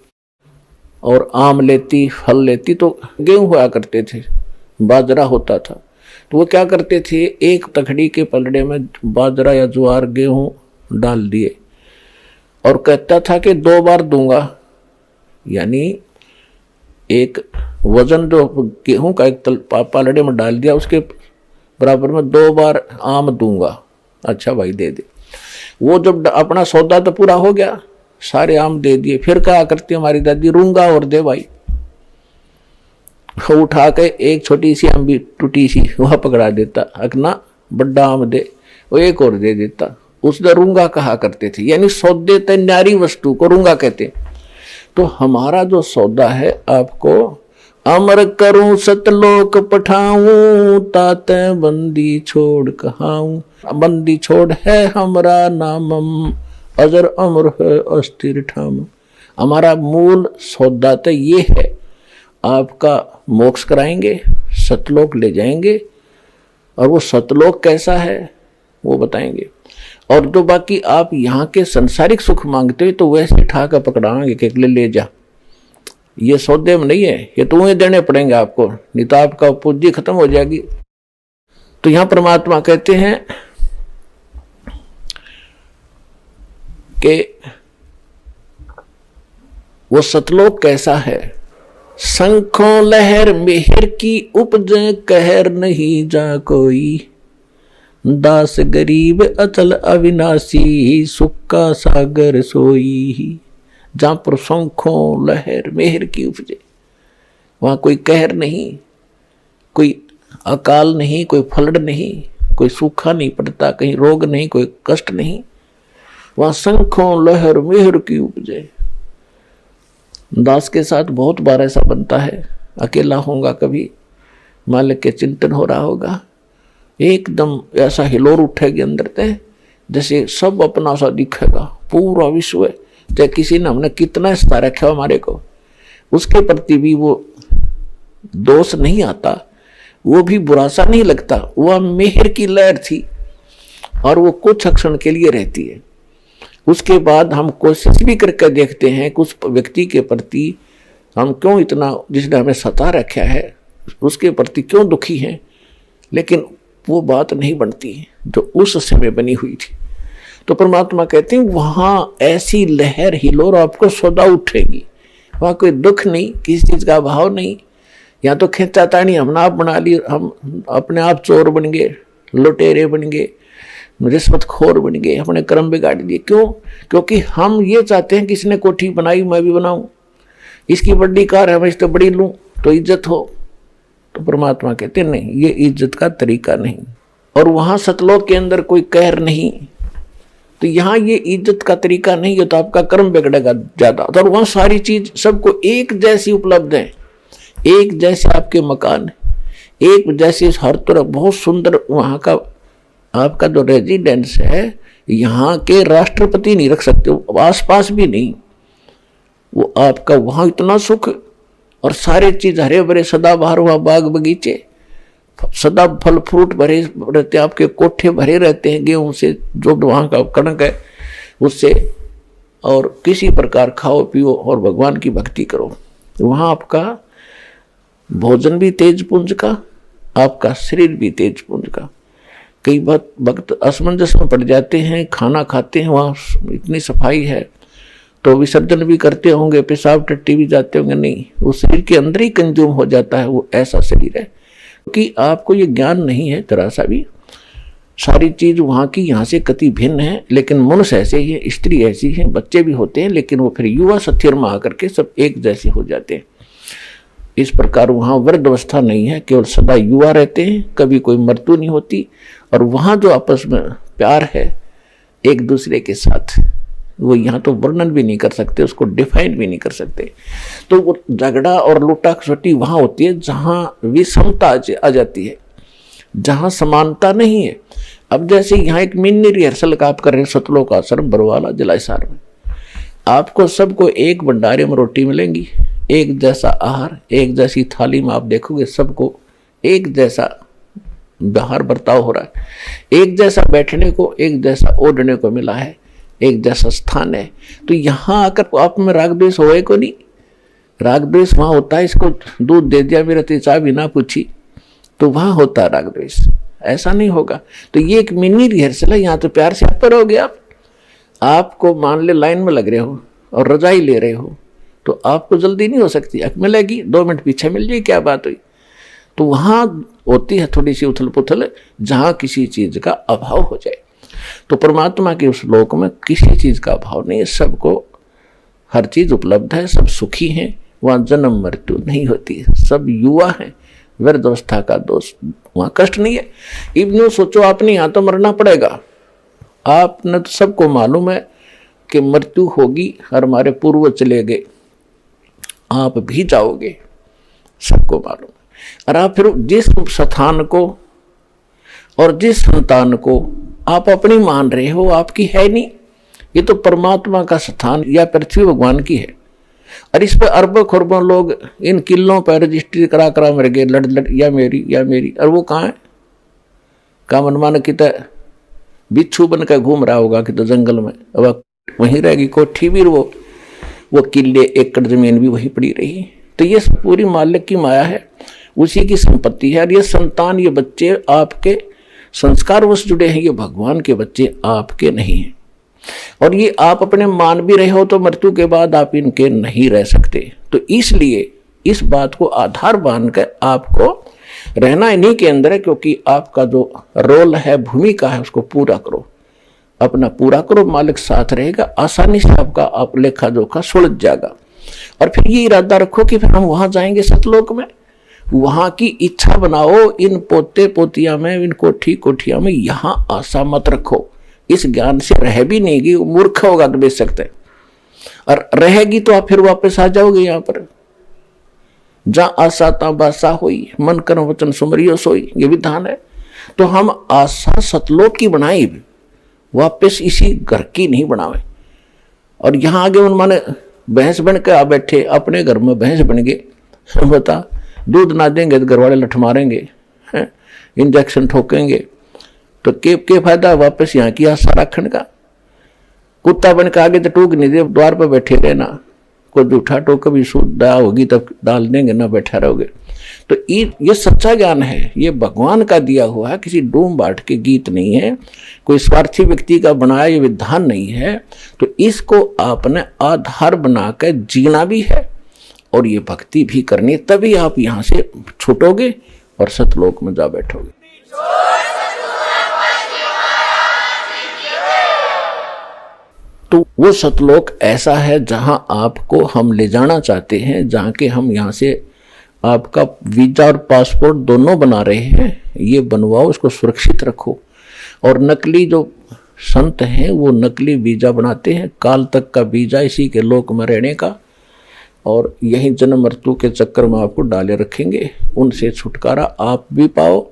और आम लेती, फल लेती। तो गेहूं हुआ करते थे, बाजरा होता था, तो वो क्या करते थे, एक तखड़ी के पलड़े में बाजरा या ज्वार गेहूं डाल दिए और कहता था कि 2 बार दूंगा, यानी एक वजन जो गेहूं का एक पलड़े में डाल दिया उसके बराबर में 2 बार आम दूंगा। अच्छा भाई दे दे। वो जब अपना सौदा तो पूरा हो गया, सारे आम दे दिए, फिर क्या करती हमारी दादी, रूंगा और दे भाई। उठा के एक छोटी सी आम भी टूटी सी वह पकड़ा देता, अकना बड़ा आम दे, वो एक और दे देता। उसने रूंगा कहा करते थे, यानी सौदे ते न्यारी वस्तु को रूंगा कहते। तो हमारा जो सौदा है आपको अमर करूं सतलोक पठाऊं, ताते बंदी छोड़ कहाऊं। बंदी छोड़ है हमरा नामम, अजर अमर है अस्थिर ठाम। हमारा मूल सौदा तो ये है, आपका मोक्ष कराएंगे, सतलोक ले जाएंगे, और वो सतलोक कैसा है वो बताएंगे। और जो बाकी आप यहाँ के संसारिक सुख मांगते हो तो वैसे ठाकर पकड़ाएंगे कि ले जा, ये सौदे में नहीं है, ये तुम्हें देने पड़ेंगे आपको, नहीं तो आपका पूंजी खत्म हो जाएगी। तो यहाँ परमात्मा कहते हैं कि वो सतलोक कैसा है, शंखों लहर मेहर की उपजे कहर नहीं जा कोई, दास गरीब अचल अविनाशी सुख का सागर सोई। जहां पर शंखों लहर मेहर की उपजे, वहां कोई कहर नहीं, कोई अकाल नहीं, कोई फ्लड नहीं, कोई सूखा नहीं पड़ता, कहीं रोग नहीं, कोई कष्ट नहीं। वहां शंखों लहर मेहर की उपजे। दास के साथ बहुत बार ऐसा बनता है, अकेला होगा कभी, मालिक के चिंतन हो रहा होगा, एकदम ऐसा हिलोर उठेगी अंदर से, जैसे सब अपना सा दिखेगा, पूरा विश्व है, चाहे किसी ने हमने कितना सता रखा हमारे को, उसके प्रति भी वो दोष नहीं आता, वो भी बुरा सा नहीं लगता। वह मेहर की लहर थी और वो कुछ क्षण के लिए रहती है। उसके बाद हम कोशिश भी करके देखते हैं कि उस व्यक्ति के प्रति हम क्यों इतना, जिसने हमें सता रखा है उसके प्रति क्यों दुखी हैं, लेकिन वो बात नहीं बनती जो उस समय बनी हुई थी। तो परमात्मा कहते हैं वहां ऐसी लहर हिलोर आपको सदा उठेगी, वहां कोई दुख नहीं, किसी चीज का अभाव नहीं। या तो खींचातानी हमने आप बना ली, हम अपने आप चोर बन गए, लुटेरे बन गए, रिश्वतखोर बन गए, अपने कर्म बिगाड़ दिए। क्यों? क्योंकि हम ये चाहते हैं कि इसने कोठी बनाई मैं भी बनाऊं, इसकी बड़ी कार है मैं इस तो बड़ी लूं तो इज्जत हो। तो परमात्मा कहते नहीं, ये इज्जत का तरीका नहीं। और वहां सतलोक के अंदर कोई कहर नहीं, तो यहाँ ये इज्जत का तरीका नहीं है, तो आपका कर्म बिगड़ेगा ज्यादा। और वहां सारी चीज सबको एक जैसी उपलब्ध है, एक जैसे आपके मकान, एक जैसे हर तरफ बहुत सुंदर। वहां का आपका जो रेजिडेंस है, यहाँ के राष्ट्रपति नहीं रख सकते, आसपास भी नहीं। वो आपका वहां इतना सुख और सारे चीज हरे भरे सदाबहार, वहां बाग बगीचे सदा फल फ्रूट भरे रहते हैं, आपके कोठे भरे रहते हैं गेहूं से, जो वहां का कणक है उससे, और किसी प्रकार खाओ पियो और भगवान की भक्ति करो। वहां आपका भोजन भी तेज पुंज का, आपका शरीर भी तेज पुंज का। कई वक्त असमंजस में पड़ जाते हैं, खाना खाते हैं, वहाँ इतनी सफाई है तो विसर्जन भी करते होंगे, पेशाब टट्टी भी जाते होंगे, नहीं, वो शरीर के अंदर ही कंज्यूम हो जाता है। वो ऐसा शरीर है क्योंकि आपको ये ज्ञान नहीं है जरा सा भी। सारी चीज वहाँ की यहाँ से कति भिन्न है, लेकिन मनुष्य ऐसे ही है, स्त्री ऐसी है, बच्चे भी होते हैं, लेकिन वो फिर युवा सत्यर में आकर के सब एक जैसे हो जाते हैं। इस प्रकार वहाँ वृद्ध अवस्था नहीं है, केवल सदा युवा रहते हैं, कभी कोई मृत्यु नहीं होती। और वहाँ जो आपस में प्यार है एक दूसरे के साथ, वो यहाँ तो वर्णन भी नहीं कर सकते, उसको डिफाइन भी नहीं कर सकते। तो वो झगड़ा और लूटा खसोटी वहाँ होती है जहाँ विषमता आ जाती है, जहाँ समानता नहीं है। अब जैसे यहाँ एक मिनी रिहर्सल का आप कर रहे हैं सतलोक आश्रम बरवाला जिला हिसार में, आपको सबको एक भंडारे में रोटी मिलेंगी, एक जैसा आहार, एक जैसी थाली में आप देखोगे सबको एक जैसा व्यवहार बर्ताव हो रहा है, एक जैसा बैठने को, एक जैसा ओढ़ने को मिला है, एक जैसा स्थान है। तो यहाँ आकर आप में राग द्वेष होए को नहीं, राग द्वेष वहाँ होता है, इसको दूध दे दिया मेरा तो चाय भी ना पूछी, तो वहाँ होता है राग द्वेष, ऐसा नहीं होगा। तो ये एक मिनी रिहर्सल है, यहाँ तो प्यार से आप पर हो गया। आपको मान ले लाइन में लग रहे हो और रजाई ले रहे हो, तो आपको जल्दी नहीं हो सकती, अक मिलेगी 2 मिनट पीछे मिल जाए, क्या बात हुई। तो वहाँ होती है थोड़ी सी उथल पुथल, जहाँ किसी चीज का अभाव हो जाए। तो परमात्मा के उस लोक में किसी चीज का अभाव नहीं है, सबको हर चीज उपलब्ध है, सब सुखी हैं, वहाँ जन्म मृत्यु नहीं होती है, सब युवा हैं, वृद्ध अवस्था का दोष, वहाँ कष्ट नहीं है। इब्नो सोचो आपने यहाँ तो मरना पड़ेगा, आपने तो सबको मालूम है कि मृत्यु होगी, और हमारे पूर्वज चले गए, आप भी जाओगे, सबको मालूम। और आप फिर जिस स्थान को और जिस संतान को आप अपनी मान रहे हो, आपकी है नहीं, ये तो परमात्मा का स्थान या पृथ्वी भगवान की है। और इस पर अरबों खरबों लोग इन किलों पर रजिस्ट्री करा करा मर गए, लड़ लड़ या मेरी या मेरी। और वो कहाँ है? का मनमान की तो बिच्छू बन कर घूम रहा होगा कि तो जंगल में, अब वहीं रहेगी कोठी भी, वो किले एकड़ जमीन भी वहीं पड़ी रही। तो ये पूरी मालिक की माया है, उसी की संपत्ति है। और ये संतान, ये बच्चे आपके संस्कारवश जुड़े हैं, ये भगवान के बच्चे आपके नहीं हैं। और ये आप अपने मान भी रहे हो तो मृत्यु के बाद आप इनके नहीं रह सकते। तो इसलिए इस बात को आधार बांधकर आपको रहना इन्हीं के अंदर है, क्योंकि आपका जो रोल है, भूमिका है, उसको पूरा करो, अपना पूरा करो, मालिक साथ रहेगा, आसानी से आपका आप लेखा जोखा सुलझ जाएगा। और फिर ये इरादा रखो कि फिर हम वहां जाएंगे सतलोक में, वहां की इच्छा बनाओ, इन पोते पोतिया में, इन कोठी कोठिया में यहां आशा मत रखो। इस ज्ञान से रह भी नहीं गई, मूर्ख होगा तो बेच सकते हैं, और रहेगी तो आप फिर वापस आ जाओगे यहाँ पर। जहां आशा ता बासा हुई, मन कर्म वचन सुमरियो सोई, ये विधान है। तो हम आशा सतलोक की बनाई, वापस इसी घर की नहीं बनावे। और यहां आगे उन्होंने भैंस बन के आ बैठे, अपने घर में भैंस बन गए, बता दूध ना देंगे तो घर वाले लठ मारेंगे, इंजेक्शन ठोकेंगे, तो के फायदा वापस यहाँ की आशा रखन का। कुत्ता बन के आगे तो टूक नहीं दे, द्वार पर बैठे रहना, कोई जूठा टोक कभी शुद्ध होगी तब डाल देंगे, ना बैठा रहोगे। तो ये सच्चा ज्ञान है, ये भगवान का दिया हुआ है, किसी डूम बाट के गीत नहीं है, कोई स्वार्थी व्यक्ति का बनाया ये विधान नहीं है। तो इसको आपने आधार बनाकर जीना भी है और ये भक्ति भी करनी, तभी आप यहां से छूटोगे और सतलोक में जा बैठोगे। तो वो सतलोक ऐसा है जहां आपको हम ले जाना चाहते हैं, जहां के हम यहां से आपका वीजा और पासपोर्ट दोनों बना रहे हैं। ये बनवाओ, उसको सुरक्षित रखो। और नकली जो संत हैं वो नकली वीजा बनाते हैं, काल तक का वीजा इसी के लोक में रहने का, और यही जन्म मृत्यु के चक्कर में आपको डाले रखेंगे। उनसे छुटकारा आप भी पाओ,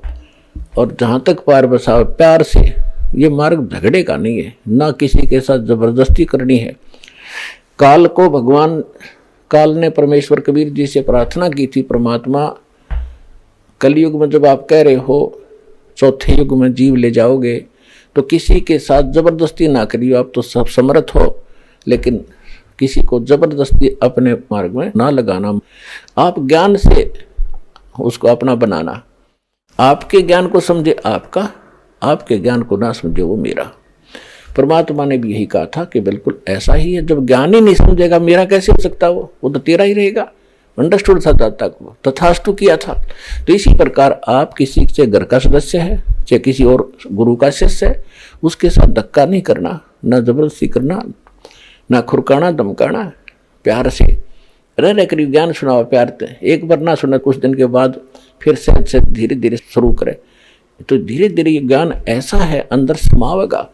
और जहां तक पार बसाओ प्यार से। ये मार्ग झगड़े का नहीं है, ना किसी के साथ जबरदस्ती करनी है। काल को भगवान, काल ने परमेश्वर कबीर जी से प्रार्थना की थी, परमात्मा कलयुग में जब आप कह रहे हो चौथे युग में जीव ले जाओगे, तो किसी के साथ जबरदस्ती ना करियो। आप तो सब समर्थ हो, लेकिन किसी को जबरदस्ती अपने मार्ग में ना लगाना। आप ज्ञान से उसको अपना बनाना, आपके ज्ञान को समझे आपका, आपके ज्ञान को ना समझे वो मेरा। परमात्मा ने भी यही कहा था कि बिल्कुल ऐसा ही है। जब ज्ञान ही नहीं समझेगा मेरा कैसे हो सकता, वो तो तेरा ही रहेगा। अंडरस्टूड था तब तक, वो तथास्तु किया था। तो इसी प्रकार आप किसी से घर का सदस्य है, चाहे किसी और गुरु का शिष्य है, उसके साथ धक्का नहीं करना, ना जबरदस्ती करना, ना खुरकाना धमकाना, प्यार से रह करीब ज्ञान सुनाओ प्यार से। एक बार ना सुना, कुछ दिन के बाद फिर से धीरे धीरे शुरू करे, तो धीरे धीरे ये ज्ञान ऐसा है अंदर समावेगा।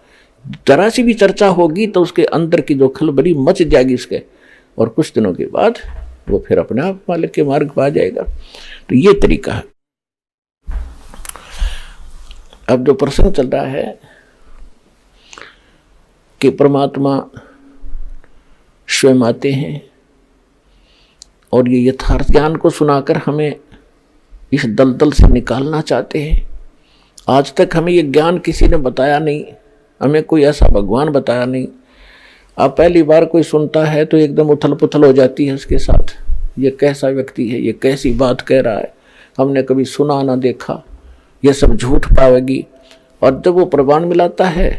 जरा सी भी चर्चा होगी तो उसके अंदर की जो खलबली मच जाएगी उसके, और कुछ दिनों के बाद वो फिर अपने आप मालिक के मार्ग पर आ जाएगा। तो ये तरीका है। अब जो प्रसंग चल रहा है कि परमात्मा स्वयं आते हैं और ये यथार्थ ज्ञान को सुनाकर हमें इस दलदल से निकालना चाहते हैं। आज तक हमें ये ज्ञान किसी ने बताया नहीं, हमें कोई ऐसा भगवान बताया नहीं। अब पहली बार कोई सुनता है तो एकदम उथल पुथल हो जाती है उसके साथ, ये कैसा व्यक्ति है, ये कैसी बात कह रहा है, हमने कभी सुना ना देखा, ये सब झूठ पावेगी। और जब वो प्रमाण मिलाता है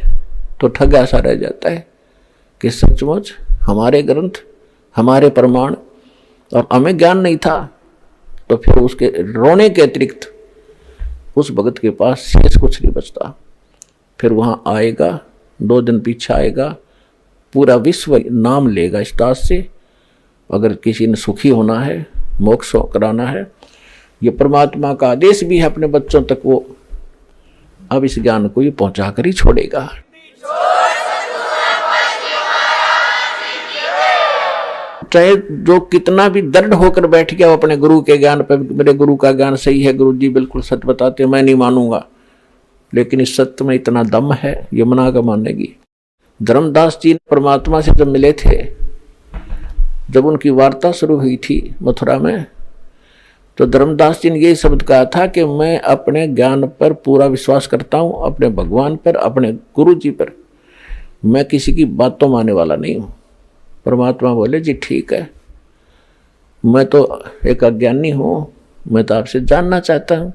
तो ठगा सा रह जाता है कि सचमुच हमारे ग्रंथ, हमारे प्रमाण, और हमें ज्ञान नहीं था। तो फिर उसके रोने के अतिरिक्त उस भगत के पास शेष कुछ नहीं बचता। फिर वहाँ आएगा, 2 दिन पीछे आएगा, पूरा विश्व नाम लेगा इस दास से। अगर किसी ने सुखी होना है, मोक्ष कराना है, ये परमात्मा का आदेश भी है अपने बच्चों तक, वो अब इस ज्ञान को ये पहुंचा कर ही छोड़ेगा। चाहे जो कितना भी दृढ़ होकर बैठ गया अपने गुरु के ज्ञान पर, मेरे गुरु का ज्ञान सही है, गुरु जी बिल्कुल सच बताते, मैं नहीं मानूंगा, लेकिन इस सत्य में इतना दम है, यमुना का मानेगी। धर्मदास जी परमात्मा से जब मिले थे, जब उनकी वार्ता शुरू हुई थी मथुरा में, तो धर्मदास जी ने यही शब्द कहा था कि मैं अपने ज्ञान पर पूरा विश्वास करता हूँ, अपने भगवान पर, अपने गुरु जी पर, मैं किसी की बातों मानने वाला नहीं हूँ। परमात्मा बोले जी ठीक है, मैं तो एक अज्ञानी हूँ, मैं तो आपसे जानना चाहता हूँ,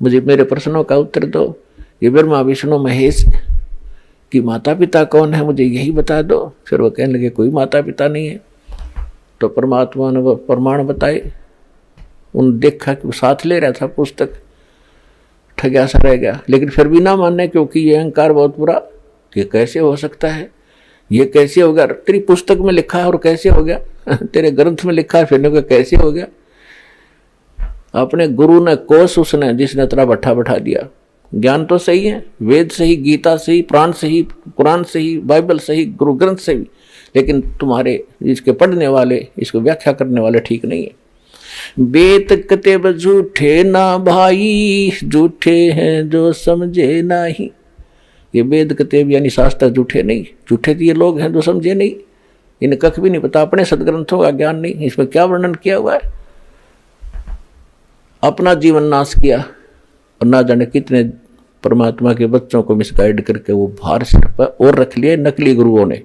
मुझे मेरे प्रश्नों का उत्तर दो। ये ब्रह्मा विष्णु महेश की माता पिता कौन है, मुझे यही बता दो। फिर वो कहने लगे कोई माता पिता नहीं है। तो परमात्मा ने वो प्रमाण बताए उन देखा कि वो साथ ले रहा था पुस्तक, ठग्या सा रह गया। लेकिन फिर भी ना मानने, क्योंकि ये अहंकार बहुत बुरा, कि कैसे हो सकता है, ये कैसे हो गया, तेरी पुस्तक में लिखा है और कैसे हो गया, तेरे ग्रंथ में लिखा है फिर कैसे हो गया। अपने गुरु ने कोस उसने जिसने तेरा भट्ठा बैठा दिया। ज्ञान तो सही है, वेद सही, गीता सही, प्राण सही, कुरान सही, बाइबल सही, गुरु ग्रंथ सही, लेकिन तुम्हारे इसके पढ़ने वाले, इसको व्याख्या करने वाले ठीक नहीं है। बेत कतेब झूठे ना भाई, झूठे हैं जो समझे नहीं। ये वेद कतेब यानी शास्त्र झूठे नहीं, झूठे तो ये लोग हैं जो समझे नहीं, इन्हें कख भी नहीं पता, अपने सदग्रंथों का ज्ञान नहीं। इसमें क्या वर्णन किया हुआ है, अपना जीवन नाश किया और ना जाने कितने परमात्मा के बच्चों को मिसगाइड करके वो भार सिर पर और रख लिए नकली गुरुओं ने।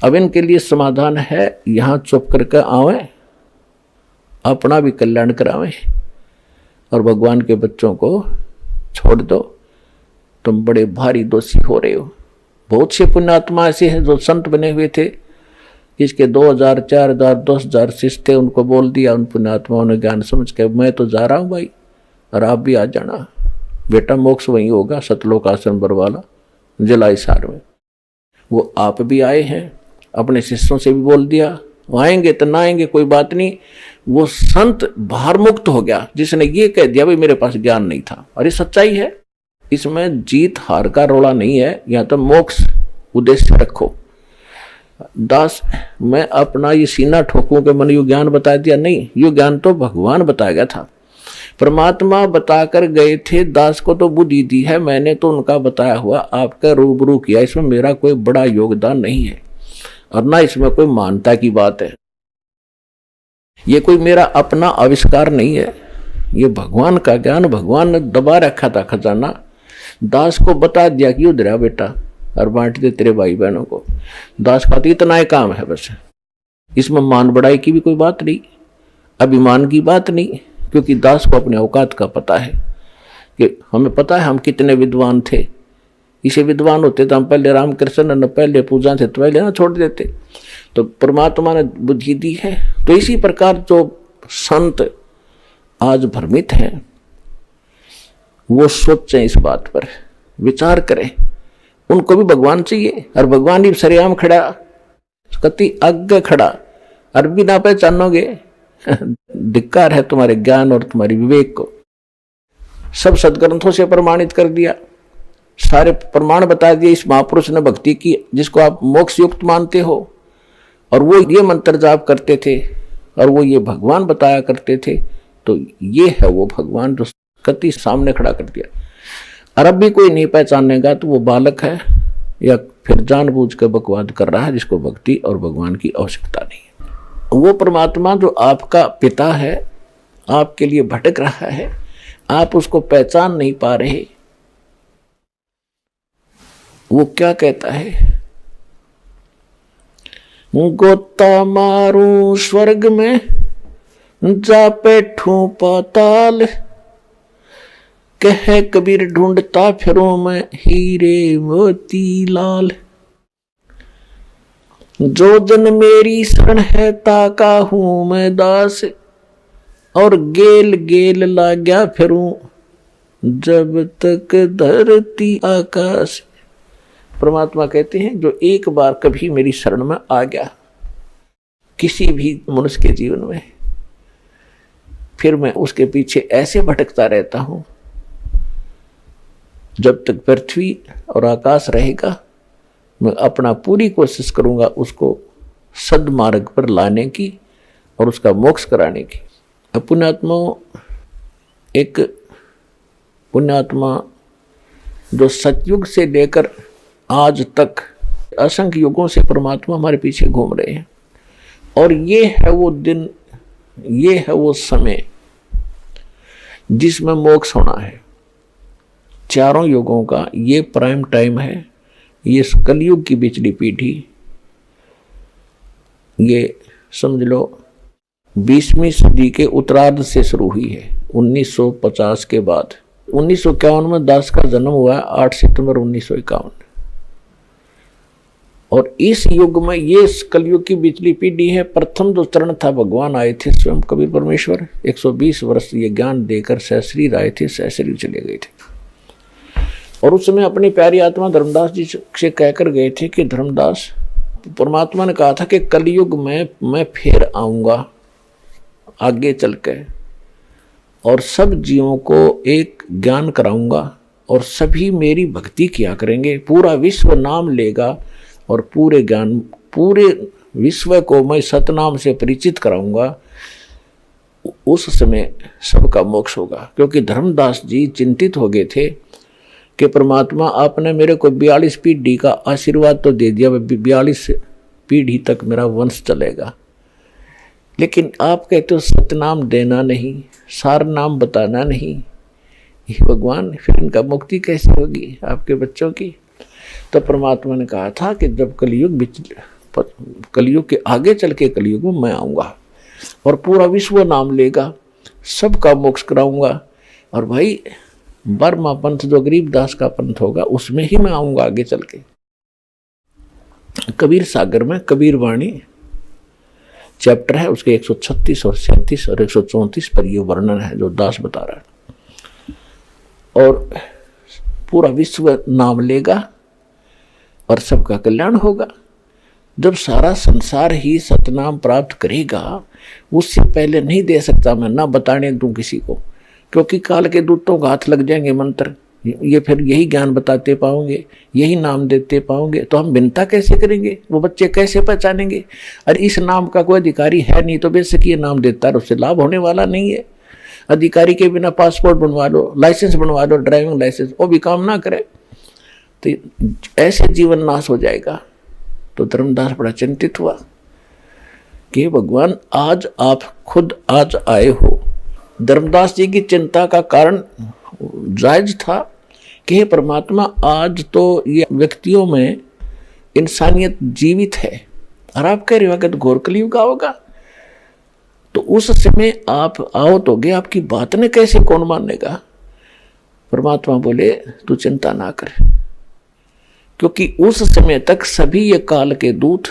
अब इनके लिए समाधान है, यहाँ चुप करके आवे, अपना भी कल्याण करावे और भगवान के बच्चों को छोड़ दो। तुम बड़े भारी दोषी हो रहे हो। बहुत से पुण्यात्मा ऐसे हैं जो संत बने हुए थे, इसके 2000, 4000, 10,000 शिष्य थे, उनको बोल दिया उन पुण्यात्माओं ने ज्ञान समझ के, मैं तो जा रहा हूँ भाई और आप भी आ जाना, बेटा मोक्ष वहीं होगा, सतलोक आश्रम बरवाला जलाई सार में। वो आप भी आए हैं, अपने शिष्यों से भी बोल दिया, आएंगे तो ना आएंगे कोई बात नहीं। वो संत भार मुक्त हो गया जिसने ये कह दिया भाई मेरे पास ज्ञान नहीं था। और ये सच्चाई है, इसमें जीत हार का रोला नहीं है, या तो मोक्ष उद्देश्य रखो। दास मैं अपना ये सीना ठोकूं के मैंने यो ज्ञान बता दिया, नहीं, यो ज्ञान तो भगवान बताया गया था, परमात्मा बताकर गए थे। दास को तो बुद्धि दी है, मैंने तो उनका बताया हुआ आपका रूबरू किया, इसमें मेरा कोई बड़ा योगदान नहीं है और ना इसमें कोई मानता की बात है। ये कोई मेरा अपना आविष्कार नहीं है, ये भगवान का ज्ञान भगवान ने दबा रखा था खजाना। दास को बता दिया कि उधर बेटा और बांट दे तेरे भाई बहनों को। दास का तो इतना ही काम है बस, इसमें मान बढ़ाई की भी कोई बात नहीं, अभिमान की बात नहीं, क्योंकि दास को अपने औकात का पता है कि हमें पता है हम कितने विद्वान थे। इसे विद्वान होते तो हम पहले रामकृष्ण न पहले पूजा थे तो पहले ना छोड़ देते। तो परमात्मा ने बुद्धि दी है। तो इसी प्रकार जो संत आज भ्रमित हैं वो सोचें, इस बात पर विचार करें, उनको भी भगवान चाहिए और भगवान ही सरेआम खड़ा, कति आगे खड़ा और भी ना पहचानोगे, धिक्कार है तुम्हारे ज्ञान और तुम्हारी विवेक को। सब सदग्रंथों से प्रमाणित कर दिया, सारे प्रमाण बता दिए इस महापुरुष ने भक्ति की जिसको आप मोक्ष युक्त मानते हो, और वो ये मंत्र जाप करते थे और वो ये भगवान बताया करते थे। तो ये है वो भगवान जो कति सामने खड़ा कर दिया। और अब भी कोई नहीं पहचानेगा तो वो बालक है या फिर जानबूझ कर बकवाद कर रहा है जिसको भक्ति और भगवान की आवश्यकता नहीं है। वो परमात्मा जो आपका पिता है आपके लिए भटक रहा है, आप उसको पहचान नहीं पा रहे। वो क्या कहता है, गोता मारू स्वर्ग में जा बैठूं पाताल, कह कबीर ढूंढता फिरूं मैं हीरे मोती लाल। जो जन मेरी शरण है ताका हूं मैं दास, और गेल गेल लाग्या फिरूं जब तक धरती आकाश। परमात्मा कहते हैं जो एक बार कभी मेरी शरण में आ गया किसी भी मनुष्य के जीवन में, फिर मैं उसके पीछे ऐसे भटकता रहता हूं जब तक पृथ्वी और आकाश रहेगा। मैं अपना पूरी कोशिश करूंगा उसको सद्मार्ग पर लाने की और उसका मोक्ष कराने की। पुण्यात्मा, एक पुण्यात्मा जो सतयुग से लेकर आज तक असंख्य युगों से परमात्मा हमारे पीछे घूम रहे हैं, और ये है वो दिन, ये है वो समय जिसमें मोक्ष होना है। चारों युगों का ये प्राइम टाइम है। ये कलयुग की बिचली पीढ़ी, ये समझ लो 20वीं सदी के उत्तरार्ध से शुरू हुई है। 1950 के बाद 1951 में दास का जन्म हुआ, 8 सितंबर 1951। और इस युग में ये कलयुग की बिचली पीढ़ी है। प्रथम जो चरण था, भगवान आए थे स्वयं कबीर परमेश्वर, 120 वर्ष ये ज्ञान देकर सहशरीर आए थे, सहशरीर चले गए थे। और उस समय अपनी प्यारी आत्मा धर्मदास जी से कहकर गए थे कि धर्मदास, परमात्मा ने कहा था कि कलयुग में मैं फिर आऊंगा आगे चल के, और सब जीवों को एक ज्ञान कराऊंगा और सभी मेरी भक्ति किया करेंगे, पूरा विश्व नाम लेगा और पूरे ज्ञान, पूरे विश्व को मैं सतनाम से परिचित कराऊंगा। उस समय सबका मोक्ष होगा। क्योंकि धर्मदास जी चिंतित हो गए थे कि परमात्मा आपने मेरे को 42 पीढ़ी का आशीर्वाद तो दे दिया, 42 पीढ़ी तक मेरा वंश चलेगा, लेकिन आप कहते हो सतनाम देना नहीं, सार नाम बताना नहीं। ये भगवान, फिर इनका मुक्ति कैसे होगी आपके बच्चों की? तो परमात्मा ने कहा था कि जब कलयुग के आगे चल के कलयुग में मैं आऊँगा और पूरा विश्व नाम लेगा, सबका मोक्ष कराऊंगा। और भाई बर्मा पंथ जो गरीबदास का पंथ होगा उसमें ही मैं आऊँगा आगे चल के। कबीर सागर में कबीर वाणी चैप्टर है, उसके 136 और 37 और 134 पर ये वर्णन है जो दास बता रहा है। और पूरा विश्व नाम लेगा और सबका कल्याण होगा। जब सारा संसार ही सतनाम प्राप्त करेगा, उससे पहले नहीं दे सकता मैं, ना बताने दूं किसी को, क्योंकि काल के दूतों का हाथ लग जाएंगे मंत्र, ये फिर यही ज्ञान बताते पाओगे, यही नाम देते पाओगे, तो हम विनता कैसे करेंगे, वो बच्चे कैसे पहचानेंगे? अरे इस नाम का कोई अधिकारी है नहीं तो बेशक ये नाम देता है, उससे लाभ होने वाला नहीं है। अधिकारी के बिना पासपोर्ट बनवा लो, लाइसेंस बनवा लो, ड्राइविंग लाइसेंस, वो भी काम ना करे तो ऐसे जीवन नाश हो जाएगा। तो धर्मदास बड़ा चिंतित हुआ कि भगवान आज आप खुद आज आए हो। धर्मदास जी की चिंता का कारण जायज था कि हे परमात्मा, आज तो ये व्यक्तियों में इंसानियत जीवित है और आप कह रहे हो कि तो घोर कलयुग होगा, तो उस समय आप आओ तो गए, आपकी बात ने कैसे कौन मानेगा? परमात्मा बोले तू चिंता ना कर, क्योंकि उस समय तक सभी ये काल के दूत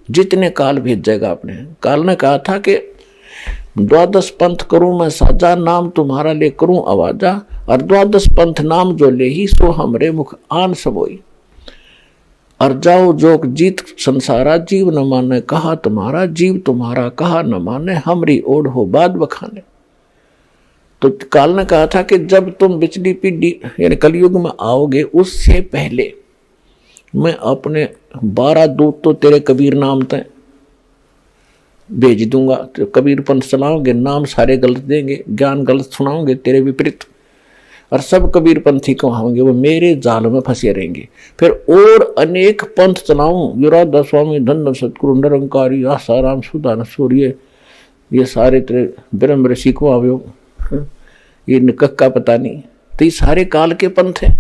जितने काल भेजेगा आपने, काल ने कहा था कि 12 पंथ करूं मैं साजा, नाम तुम्हारा ले करूं आवाजा, और 12 पंथ नाम जो ले ही सो हमरे मुख आन सबोई। और जाओ जोग जीत संसारा, जीव न माने कहा तुम्हारा, जीव तुम्हारा कहा न माने, हमरी ओढ़ हो बाद बखाने। तो काल ने कहा था कि जब तुम बिचली पीढ़ी यानी कलयुग में आओगे, उससे पहले मैं अपने 12 दूत तो तेरे कबीर नाम तय भेज दूंगा। तो कबीर पंथ चलाओगे, नाम सारे गलत देंगे, ज्ञान गलत सुनाओगे तेरे विपरीत, और सब कबीर पंथी कहाओगे, वो मेरे जाल में फंसे रहेंगे। फिर और अनेक पंथ चलाऊं, युराधा स्वामी धन सतगुरु निरंकारी आसाराम सुदान सूर्य, ये सारे तेरे ब्रह्म ऋषि को आवो, ये निकक का पता नहीं, तो ये सारे काल के पंथ हैं।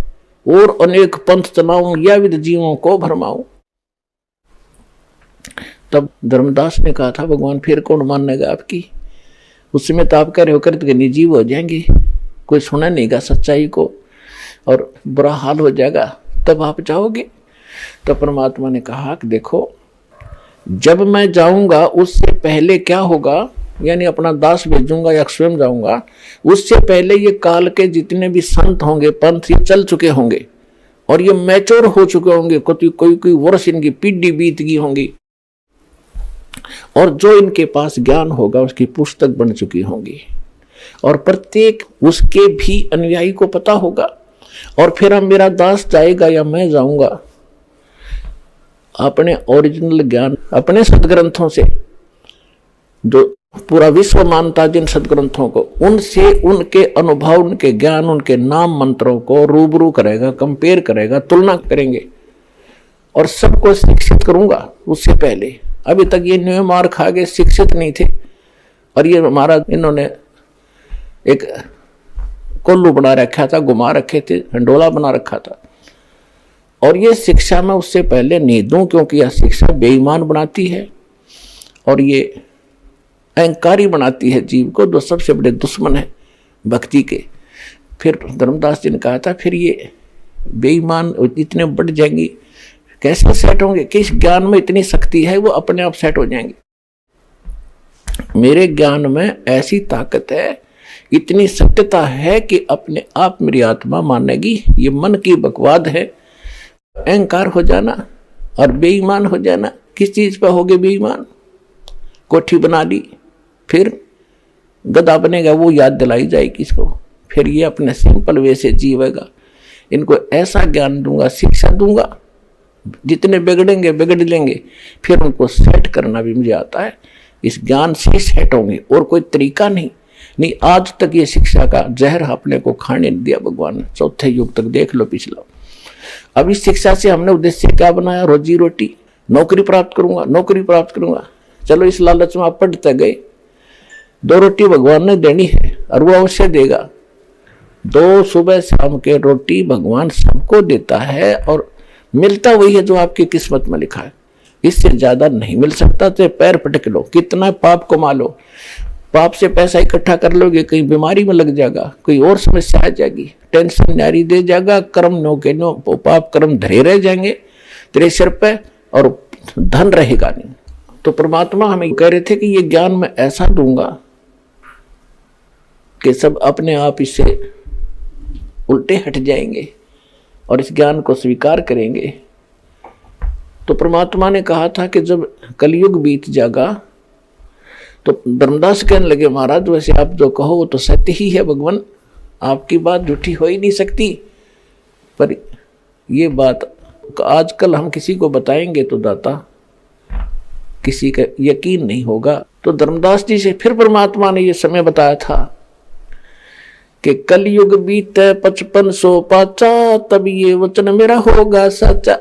और अनेक पंथ चलाऊं या विद जीवों को भरमाऊं। तब धर्मदास ने कहा था भगवान फिर कौन मानेगा आपकी? उस समय तो आप कह रहे हो कर निजीव हो जाएंगे, कोई सुना नहींगा सच्चाई को और बुरा हाल हो जाएगा, तब आप जाओगे। तो परमात्मा ने कहा कि देखो, जब मैं जाऊंगा उससे पहले क्या होगा, यानी अपना दास भेजूंगा या स्वयं जाऊंगा, उससे पहले ये काल के जितने भी संत होंगे, पंथ ये चल चुके होंगे और ये मैच्योर हो चुके होंगे, कोई वर्ष इनकी पीढ़ी बीत गई होंगी, और जो इनके पास ज्ञान होगा उसकी पुस्तक बन चुकी होंगी, और प्रत्येक उसके भी अनुयायी को पता होगा। और फिर हम मेरा दास जाएगा या मैं जाऊंगा, अपने ओरिजिनल ज्ञान अपने सदग्रंथों से, जो पूरा विश्व मानता जिन सदग्रंथों को, उनसे उनके अनुभव, उनके ज्ञान, उनके नाम मंत्रों को रूबरू करेगा, कंपेयर करेगा, तुलना करेंगे, और सबको शिक्षित करूंगा। उससे पहले अभी तक ये न्यू मार खा के शिक्षित नहीं थे, और ये हमारा इन्होंने एक कोल्लू बना रखा था, घुमा रखे थे, हंडोला बना रखा था, और ये शिक्षा में उससे पहले नहीं दूं, क्योंकि यह शिक्षा बेईमान बनाती है और ये अहंकारी बनाती है जीव को, जो सबसे बड़े दुश्मन है भक्ति के। फिर धर्मदास जी ने कहा था फिर ये बेईमान इतने बढ़ जाएंगी, कैसे सेट होंगे? किस ज्ञान में इतनी शक्ति है वो अपने आप सेट हो जाएंगे। मेरे ज्ञान में ऐसी ताकत है, इतनी सत्यता है कि अपने आप मेरी आत्मा मानेगी ये मन की बकवाद है। अहंकार हो जाना और बेईमान हो जाना, किस चीज पर हो गए बेईमान? कोठी बना ली, फिर गधा बनेगा, वो याद दिलाई जाएगी इसको, फिर ये अपने सिंपल वे से जीवेगा। इनको ऐसा ज्ञान दूंगा, शिक्षा दूंगा, जितने बिगड़ेंगे बिगड़ लेंगे, फिर उनको सेट करना भी मुझे आता है। इस ज्ञान से सेट होंगे, और कोई तरीका नहीं। आज तक ये शिक्षा का जहर अपने को खाने नहीं दिया भगवान ने। चौथे युग तक देख लो पिछला। अब इस शिक्षा से हमने उद्देश्य क्या बनाया? रोजी रोटी, नौकरी प्राप्त करूंगा, नौकरी प्राप्त करूंगा। चलो इस लालच में आप पढ़ते गए। 2 रोटी भगवान ने देनी है और वो अवश्य देगा। 2 सुबह शाम के रोटी भगवान सबको देता है, और मिलता वही है जो आपकी किस्मत में लिखा है। इससे ज्यादा नहीं मिल सकता। तो पैर पटक लो, कितना पाप कमा लो, पाप से पैसा इकट्ठा कर लोगे, कहीं बीमारी में लग जाएगा, कोई और समस्या आ जाएगी, टेंशन न्यारी दे जाएगा, कर्म नो के नो पाप कर्म धरे रह जाएंगे तेरे सिर पे, और धन रहेगा नहीं। तो परमात्मा हमें कह रहे थे कि ये ज्ञान मैं ऐसा दूंगा कि सब अपने आप इससे उल्टे हट जाएंगे और इस ज्ञान को स्वीकार करेंगे। तो परमात्मा ने कहा था कि जब कलयुग बीत जाएगा तो धर्मदास कहने लगे, महाराज वैसे आप जो कहो वो तो सत्य ही है भगवान, आपकी बात झूठी हो ही नहीं सकती, पर ये बात आजकल हम किसी को बताएंगे तो दाता किसी का यकीन नहीं होगा। तो धर्मदास जी से फिर परमात्मा ने ये समय बताया था कि कलयुग बीते 5500 पाचा, तब ये वचन मेरा होगा सच्चा।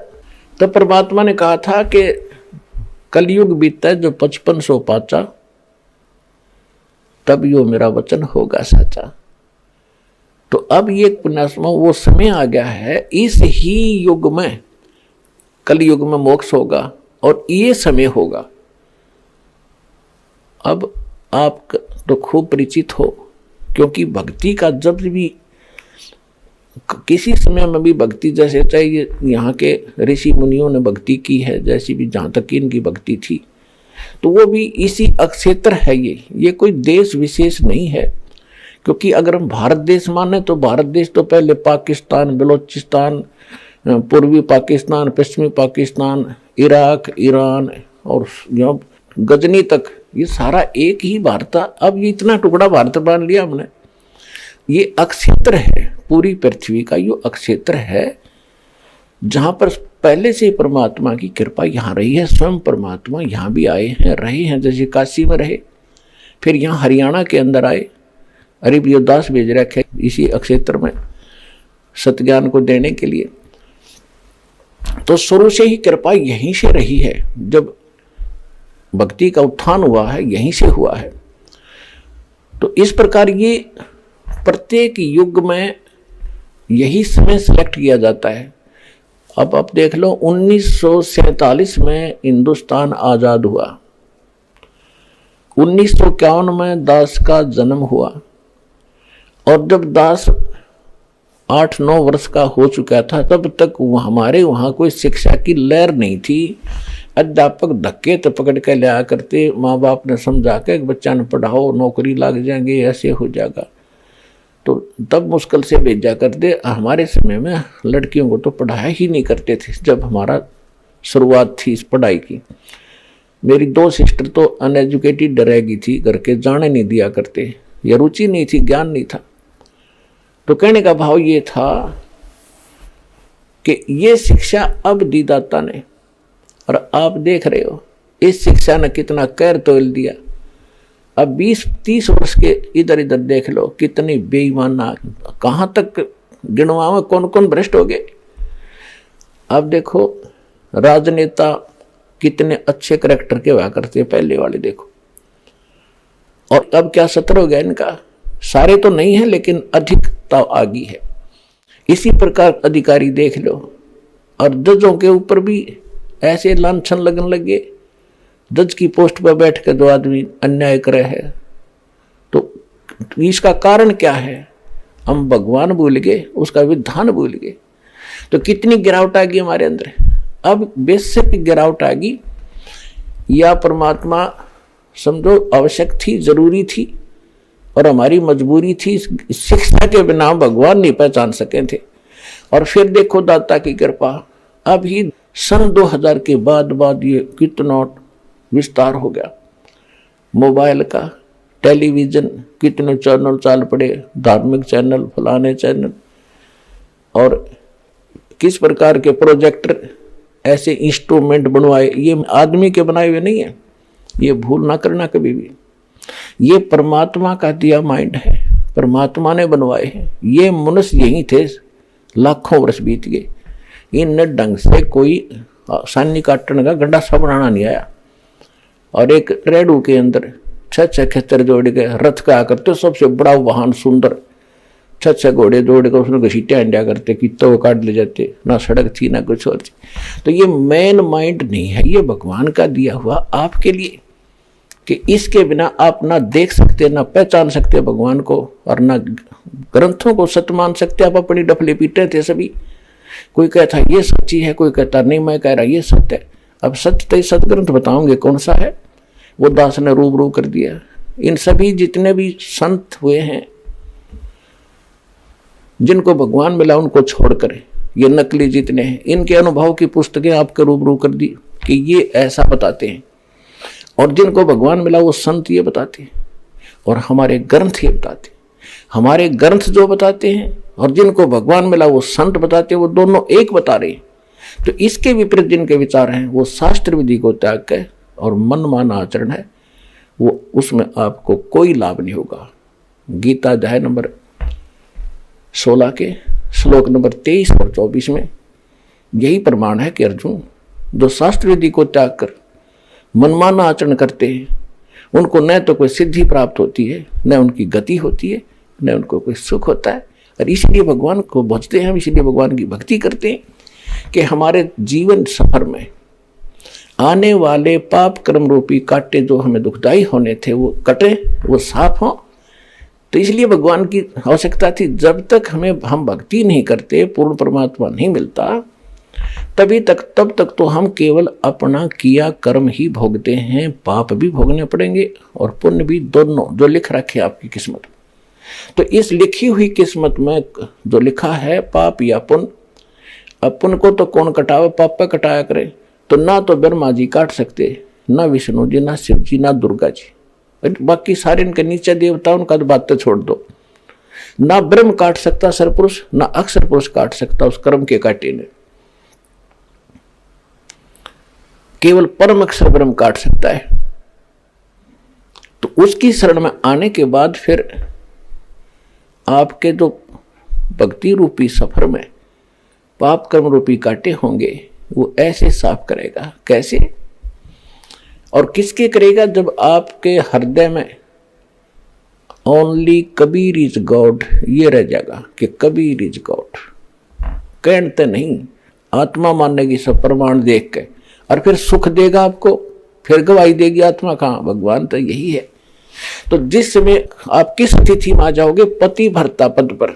तो परमात्मा ने कहा था कि कलयुग बीते जो 5500 पाचा, तब यो मेरा वचन होगा सच्चा। तो अब ये पुण्यात्मा वो समय आ गया है, इस ही युग में, कलयुग में मोक्ष होगा और ये समय होगा। अब आप तो खूब परिचित हो, क्योंकि भक्ति का जब भी किसी समय में भी भक्ति, जैसे चाहे यहाँ के ऋषि मुनियों ने भक्ति की है, जैसी भी जहाँ तक इनकी भक्ति थी, तो वो भी इसी अक्षेत्र है। ये कोई देश विशेष नहीं है, क्योंकि अगर हम भारत देश माने तो भारत देश तो पहले पाकिस्तान, बलोचिस्तान, पूर्वी पाकिस्तान, पश्चिमी पाकिस्तान, इराक, ईरान और यहाँ गजनी तक, ये सारा एक ही भारत था। अब ये इतना टुकड़ा भारत मान लिया हमने। ये अक्षेत्र है, पूरी पृथ्वी का ये अक्षेत्र है, जहां पर पहले से परमात्मा की कृपा यहाँ रही है। स्वयं परमात्मा यहाँ भी आए हैं, रहे हैं, जैसे काशी में रहे, फिर यहाँ हरियाणा के अंदर आए, अरिबदास भेज रखे इसी अक्षेत्र में सत्ज्ञान को देने के लिए। तो शुरू से ही कृपा यहीं से रही है, जब भक्ति का उत्थान हुआ है यहीं से हुआ है। तो इस प्रकार ये प्रत्येक युग में यही समय सिलेक्ट किया जाता है। अब आप देख लो, 1947 में हिंदुस्तान आजाद हुआ, 1951 में दास का जन्म हुआ, और जब दास 8-9 वर्ष का हो चुका था तब तक हमारे वहाँ कोई शिक्षा की लहर नहीं थी। अध्यापक धक्के तो पकड़ के लिया करते, माँ बाप ने समझा के बच्चा ने पढ़ाओ, नौकरी लग जाएंगे, ऐसे हो जाएगा, तो तब मुश्किल से भेजा करते। हमारे समय में लड़कियों को तो पढ़ाया ही नहीं करते थे जब हमारा शुरुआत थी इस पढ़ाई की। मेरी 2 सिस्टर तो अनएजुकेटेड रहेगी थी, घर के जाने नहीं दिया करते, या रुचि नहीं थी, ज्ञान नहीं था। तो कहने का भाव ये था कि ये शिक्षा अब दी दाता ने, और आप देख रहे हो इस शिक्षा ने कितना कहर तोल दिया। अब 20-30 वर्ष के इधर इधर देख लो, कितनी बेईमाना, कहाँ तक गिनवा में कौन कौन भ्रष्ट हो गए। अब देखो राजनेता कितने अच्छे करैक्टर के हुआ करते पहले वाले, देखो, और अब क्या सत्र हो गया इनका। सारे तो नहीं है लेकिन अधिकता आ गई है। इसी प्रकार अधिकारी देख लो, और जजों के ऊपर भी ऐसे लांछन लगने लगे। जज की पोस्ट पर बैठ कर 2 आदमी अन्याय करे है, तो इसका कारण क्या है? हम भगवान भूल गए, उसका विधान भूल गए। तो कितनी गिरावट आ गई हमारे अंदर। अब बेसिक गिरावट आ गई, या परमात्मा समझो आवश्यक थी, जरूरी थी और हमारी मजबूरी थी। शिक्षा के बिना भगवान नहीं पहचान सके थे। और फिर देखो दाता की कृपा, अभी सन 2000 के बाद ये कितना विस्तार हो गया मोबाइल का, टेलीविजन, कितने चैनल चाल पड़े, धार्मिक चैनल, फलाने चैनल, और किस प्रकार के प्रोजेक्टर, ऐसे इंस्ट्रूमेंट बनवाए। ये आदमी के बनाए हुए नहीं है, ये भूल ना करना कभी भी। ये परमात्मा का दिया माइंड है, परमात्मा ने बनवाए हैं। ये मनुष्य यही थे, लाखों वर्ष बीत गए, इन ढंग से कोई सानी काटने का गड्ढा सा बनाना नहीं आया। और एक रेडू के अंदर 6 खेतर जोड़ के रथ का करते, सबसे बड़ा वाहन सुंदर, 6 घोड़े जोड़ के उसने घसीटिया इंडिया करते, कितों को काट ले जाते, ना सड़क थी ना कुछ और थी। तो ये मेन माइंड नहीं है, ये भगवान का दिया हुआ आपके लिए, कि इसके बिना आप ना देख सकते, ना पहचान सकते भगवान को, और ना ग्रंथों को सत्य मान सकते। आप अपनी डफले पीटे थे सभी, कोई कहता ये सच्ची है, कोई कहता नहीं, मैं कह रहा ये सत्य है। अब सत्य तो सदग्रंथ बताऊंगे कौन सा है, वो दास ने रूबरू कर दिया। इन सभी जितने भी संत हुए हैं, जिनको भगवान मिला उनको छोड़कर, ये नकली जितने हैं, इनके अनुभव की पुस्तकें आपके रूबरू कर दी कि ये ऐसा बताते हैं। और जिनको भगवान मिला वो संत ये बताते हैं, और हमारे ग्रंथ ये बताते हैं। हमारे ग्रंथ जो बताते हैं और जिनको भगवान मिला वो संत बताते हैं, वो दोनों एक बता रहे हैं। तो इसके विपरीत जिनके विचार हैं वो शास्त्र विधि को त्याग कर और मनमाना आचरण है, वो उसमें आपको कोई लाभ नहीं होगा। गीता अध्याय नंबर 16 के श्लोक नंबर 23 और 24 में यही प्रमाण है कि अर्जुन, जो शास्त्र विधि को त्याग कर मनमाना आचरण करते हैं, उनको न तो कोई सिद्धि प्राप्त होती है, न उनकी गति होती है, न उनको कोई सुख होता है। और इसलिए भगवान को भजते हैं, इसलिए भगवान की भक्ति करते हैं कि हमारे जीवन सफर में आने वाले पाप कर्म रूपी कांटे जो हमें दुखदाई होने थे वो कटे, वो साफ हों। तो इसलिए भगवान की आवश्यकता थी। जब तक हम भक्ति नहीं करते, पूर्ण परमात्मा नहीं मिलता, तब तक तो हम केवल अपना किया कर्म ही भोगते हैं। पाप भी भोगने पड़ेंगे और पुण्य भी, दोनों जो लिख रखे आपकी किस्मत। तो इस लिखी हुई किस्मत में जो लिखा है पाप या पुण्य, अब पुण्य को तो कौन कटावे, पाप पे कटाया करे। तो ना तो ब्रह्मा जी काट सकते, ना विष्णु जी, ना शिव जी, ना दुर्गा जी, बाकी सारे इनके नीचे देवता, उनका तो बात तो छोड़ दो। ना ब्रह्म काट सकता सरपुरुष, ना अक्षर पुरुष काट सकता उस कर्म के कांटे ने, केवल परम अक्षर ब्रह्म काट सकता है। तो उसकी शरण में आने के बाद फिर आपके जो भक्ति रूपी सफर में पाप कर्म रूपी कांटे होंगे, वो ऐसे साफ करेगा। कैसे और किसके करेगा? जब आपके हृदय में ओनली कबीर इज गॉड ये रह जाएगा कि कबीर इज गॉड, कहते नहीं, आत्मा मानेगी सब प्रमाण देख के, और फिर सुख देगा आपको, फिर गवाही देगी आत्मा। कहाँ? भगवान तो यही है। तो जिस समय आप किस स्थिति में आ जाओगे, पति भर्ता पद पर,